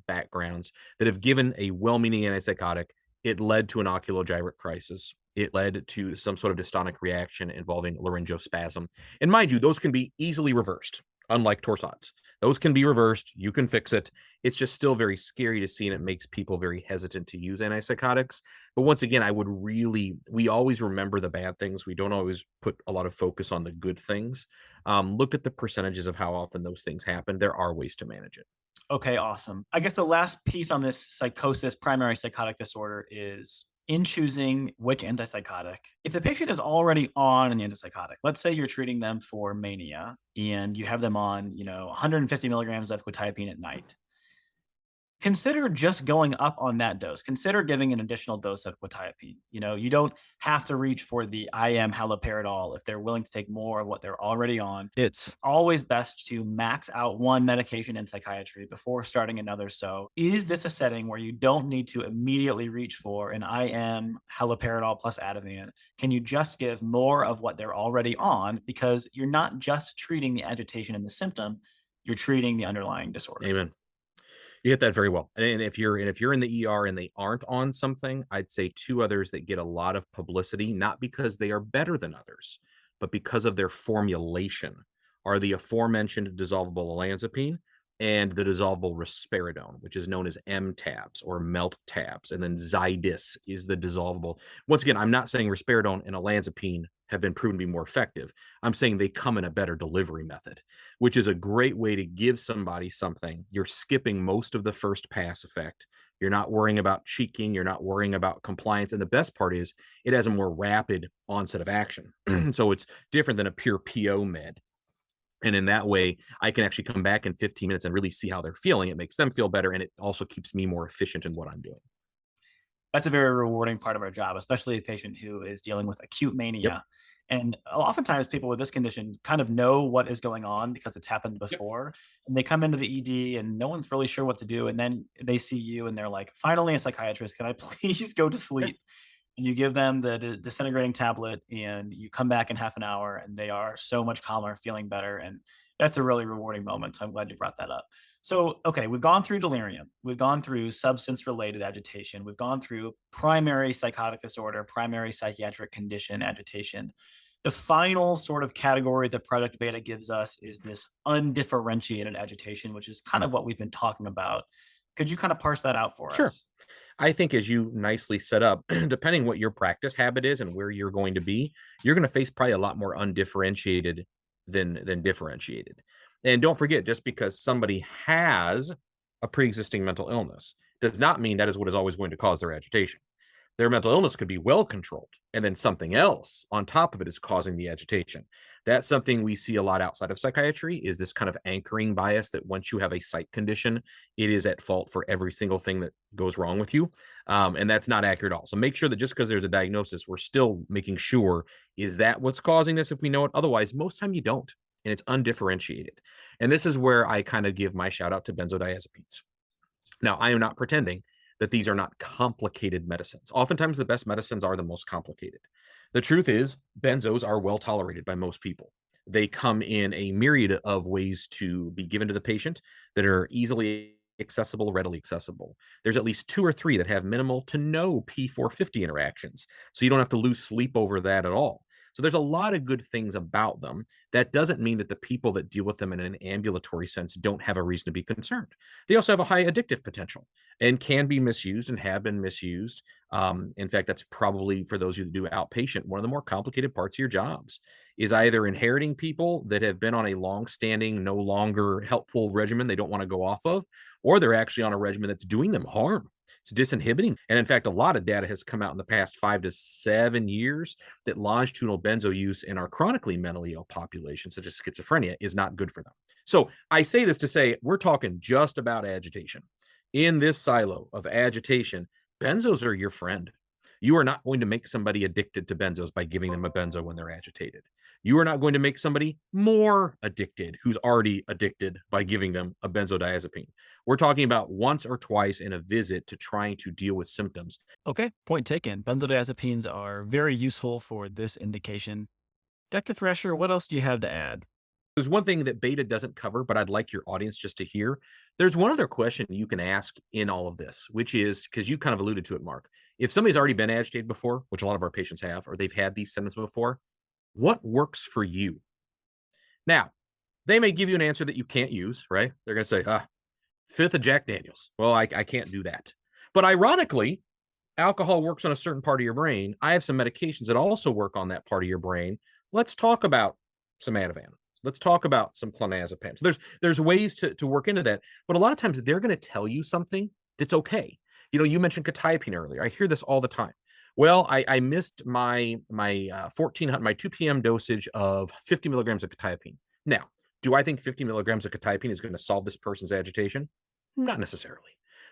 backgrounds that have given a well-meaning antipsychotic. It led to an oculogyrate crisis. It led to some sort of dystonic reaction involving laryngospasm. And mind you, those can be easily reversed, unlike torsades. Those can be reversed. You can fix it. It's just still very scary to see, and it makes people very hesitant to use antipsychotics. But once again, we always remember the bad things. We don't always put a lot of focus on the good things. Look at the percentages of how often those things happen. There are ways to manage it. Okay, awesome. I guess the last piece on this psychosis, primary psychotic disorder, is in choosing which antipsychotic. If the patient is already on an antipsychotic, let's say you're treating them for mania and you have them on, 150 milligrams of quetiapine at night. Consider just going up on that dose. Consider giving an additional dose of quetiapine. You don't have to reach for the IM haloperidol if they're willing to take more of what they're already on. It's always best to max out one medication in psychiatry before starting another. So, is this a setting where you don't need to immediately reach for an IM haloperidol plus Ativan? Can you just give more of what they're already on, because you're not just treating the agitation and the symptom, you're treating the underlying disorder. Amen. You hit that very well. And if you're in the ER and they aren't on something, I'd say two others that get a lot of publicity, not because they are better than others, but because of their formulation, are the aforementioned dissolvable olanzapine and the dissolvable risperidone, which is known as M tabs or melt tabs. And then Zydis is the dissolvable. Once again, I'm not saying risperidone and olanzapine have been proven to be more effective. I'm saying they come in a better delivery method, which is a great way to give somebody something. You're skipping most of the first pass effect. You're not worrying about cheeking. You're not worrying about compliance. And the best part is it has a more rapid onset of action. So it's different than a pure PO med. And in that way, I can actually come back in 15 minutes and really see how they're feeling. It makes them feel better. And it also keeps me more efficient in what I'm doing. That's a very rewarding part of our job, especially a patient who is dealing with acute mania. Yep. And oftentimes people with this condition kind of know what is going on because it's happened Yep. before. And they come into the ED and no one's really sure what to do. And then they see you and they're like, finally, a psychiatrist, can I please go to Yeah. sleep? And you give them the disintegrating tablet and you come back in half an hour and they are so much calmer, feeling better. And that's a really rewarding moment. So I'm glad you brought that up. So, okay, we've gone through delirium. We've gone through substance related agitation. We've gone through primary psychotic disorder, primary psychiatric condition agitation. The final sort of category that Project Beta gives us is this undifferentiated agitation, which is kind of what we've been talking about. Could you kind of parse that out for Sure. us? I think as you nicely set up, depending what your practice habit is and where you're going to be, you're going to face probably a lot more undifferentiated than differentiated. And don't forget, just because somebody has a pre-existing mental illness does not mean that is what is always going to cause their agitation. Their mental illness could be well controlled, and then something else on top of it is causing the agitation. That's something we see a lot outside of psychiatry, is this kind of anchoring bias that once you have a psych condition, it is at fault for every single thing that goes wrong with you. And that's not accurate at all. So make sure that just because there's a diagnosis, we're still making sure, is that what's causing this if we know it? Otherwise, most time you don't, and it's undifferentiated. And this is where I kind of give my shout out to benzodiazepines. Now, I am not pretending that these are not complicated medicines. Oftentimes, the best medicines are the most complicated. The truth is, benzos are well tolerated by most people. They come in a myriad of ways to be given to the patient that are easily accessible, readily accessible. There's at least two or three that have minimal to no P450 interactions, so you don't have to lose sleep over that at all. So there's a lot of good things about them. That doesn't mean that the people that deal with them in an ambulatory sense don't have a reason to be concerned. They also have a high addictive potential and can be misused and have been misused. In fact, that's probably, for those of you that do outpatient, one of the more complicated parts of your jobs is either inheriting people that have been on a long-standing, no longer helpful regimen they don't want to go off of, or they're actually on a regimen that's doing them harm. It's disinhibiting. And in fact, a lot of data has come out in the past 5 to 7 years that longitudinal benzo use in our chronically mentally ill population, such as schizophrenia, is not good for them. So I say this to say we're talking just about agitation. In this silo of agitation, benzos are your friend. You are not going to make somebody addicted to benzos by giving them a benzo when they're agitated. You are not going to make somebody more addicted who's already addicted by giving them a benzodiazepine. We're talking about once or twice in a visit to trying to deal with symptoms. Okay, point taken. Benzodiazepines are very useful for this indication. Dr. Thrasher, what else do you have to add? There's one thing that beta doesn't cover, but I'd like your audience just to hear. There's one other question you can ask in all of this, which is, because you kind of alluded to it, Mark. If somebody's already been agitated before, which a lot of our patients have, or they've had these symptoms before, what works for you? Now, They may give you an answer that you can't use, right? They're going to say, fifth of Jack Daniels. Well, I can't do that. But ironically, alcohol works on a certain part of your brain. I have some medications that also work on that part of your brain. Let's talk about some Ativan. Let's talk about some clonazepam. So there's ways to work into that. But a lot of times they're going to tell you something that's okay. You mentioned quetiapine earlier. I hear this all the time. Well, I missed my 2 p.m. dosage of 50 milligrams of quetiapine. Now, do I think 50 milligrams of quetiapine is going to solve this person's agitation? Not necessarily.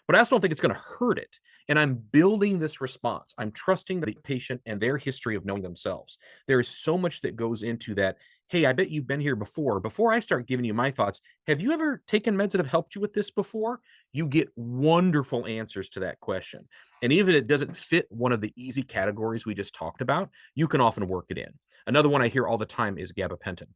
But I also don't think it's going to hurt it. And I'm building this response. I'm trusting the patient and their history of knowing themselves. There is so much that goes into that. Hey, I bet you've been here before. Before I start giving you my thoughts, have you ever taken meds that have helped you with this before? You get wonderful answers to that question. And even if it doesn't fit one of the easy categories we just talked about, you can often work it in. Another one I hear all the time is gabapentin.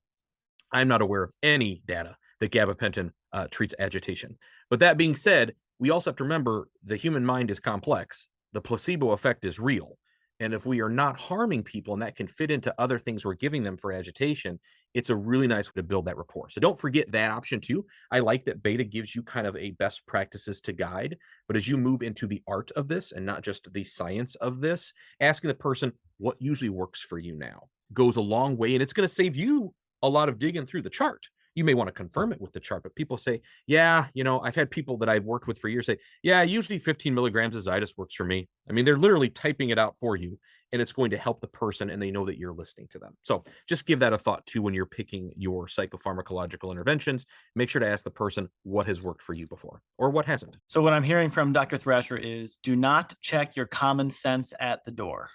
I'm not aware of any data that gabapentin treats agitation. But that being said, we also have to remember the human mind is complex. The placebo effect is real. And if we are not harming people and that can fit into other things we're giving them for agitation, it's a really nice way to build that rapport. So don't forget that option too. I like that beta gives you kind of a best practices to guide. But as you move into the art of this and not just the science of this, asking the person what usually works for you now goes a long way. And it's going to save you a lot of digging through the chart. You may want to confirm it with the chart, but people say, yeah, I've had people that I've worked with for years say, yeah, usually 15 milligrams of Zydus works for me. I mean, they're literally typing it out for you, and it's going to help the person, and they know that you're listening to them. So just give that a thought too when you're picking your psychopharmacological interventions. Make sure to ask the person what has worked for you before or what hasn't. So what I'm hearing from Dr. Thrasher is do not check your common sense at the door.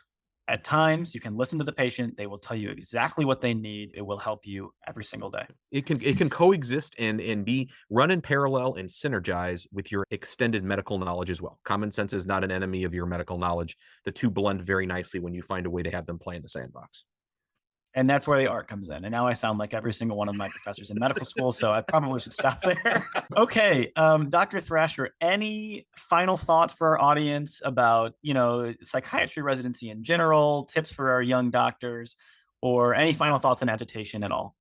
At times, you can listen to the patient. They will tell you exactly what they need. It will help you every single day. It can coexist and be run in parallel and synergize with your extended medical knowledge as well. Common sense is not an enemy of your medical knowledge. The two blend very nicely when you find a way to have them play in the sandbox. And that's where the art comes in. And now I sound like every single one of my professors in medical school, so I probably should stop there. Okay, Dr. Thrasher, any final thoughts for our audience about, psychiatry residency in general, tips for our young doctors, or any final thoughts on agitation at all?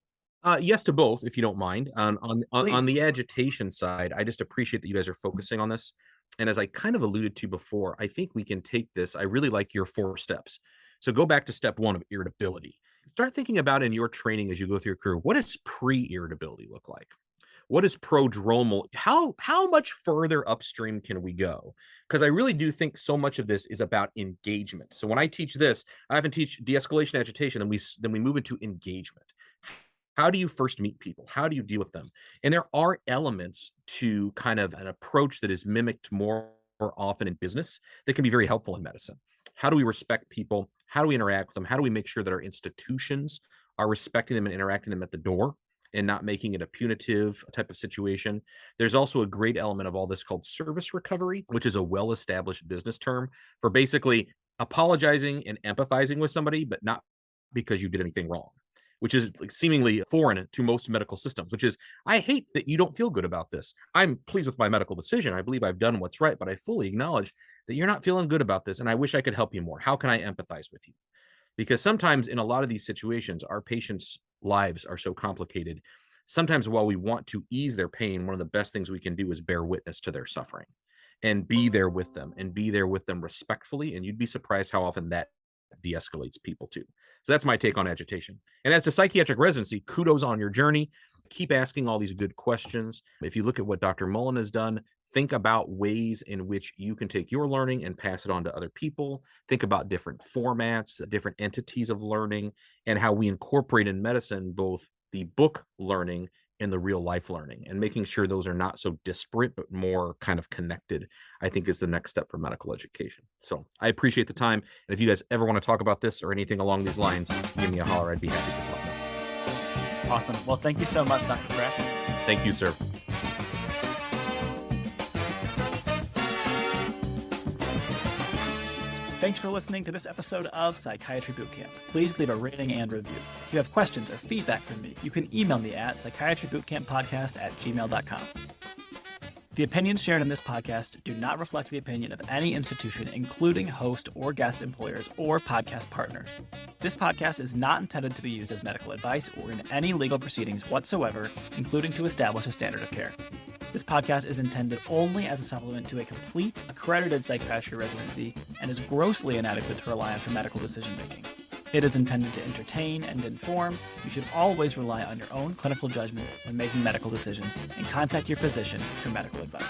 Yes to both, if you don't mind. On the agitation side, I just appreciate that you guys are focusing on this. And as I kind of alluded to before, I think we can take this. I really like your 4 steps. So go back to step 1 of irritability. Start thinking about in your training as you go through your career, what does pre-irritability look like? What is prodromal? How much further upstream can we go? Because I really do think so much of this is about engagement. So when I teach this, I often teach de-escalation agitation, then we move into engagement. How do you first meet people? How do you deal with them? And there are elements to kind of an approach that is mimicked more often in business that can be very helpful in medicine. How do we respect people? How do we interact with them? How do we make sure that our institutions are respecting them and interacting them at the door and not making it a punitive type of situation? There's also a great element of all this called service recovery, which is a well-established business term for basically apologizing and empathizing with somebody, but not because you did anything wrong, which is like seemingly foreign to most medical systems, which is, I hate that you don't feel good about this. I'm pleased with my medical decision. I believe I've done what's right, but I fully acknowledge that you're not feeling good about this, and I wish I could help you more. How can I empathize with you? Because sometimes in a lot of these situations, our patients' lives are so complicated. Sometimes while we want to ease their pain, one of the best things we can do is bear witness to their suffering and be there with them respectfully. And you'd be surprised how often that de-escalates people too. So that's my take on agitation. And as to psychiatric residency, kudos on your journey. Keep asking all these good questions. If you look at what Dr. Mullen has done, think about ways in which you can take your learning and pass it on to other people. Think about different formats, different entities of learning, and how we incorporate in medicine both the book learning and the real life learning, and making sure those are not so disparate, but more kind of connected, I think is the next step for medical education. So I appreciate the time. And if you guys ever want to talk about this or anything along these lines, give me a holler. I'd be happy to talk about it. Awesome. Well, thank you so much, Dr. Thrasher. Thank you, sir. Thanks for listening to this episode of Psychiatry Boot Camp. Please leave a rating and review. If you have questions or feedback for me, you can email me at psychiatrybootcamppodcast@gmail.com. The opinions shared in this podcast do not reflect the opinion of any institution, including host or guest employers or podcast partners. This podcast is not intended to be used as medical advice or in any legal proceedings whatsoever, including to establish a standard of care. This podcast is intended only as a supplement to a complete, accredited psychiatry residency and is grossly inadequate to rely on for medical decision-making. It is intended to entertain and inform. You should always rely on your own clinical judgment when making medical decisions and contact your physician for medical advice.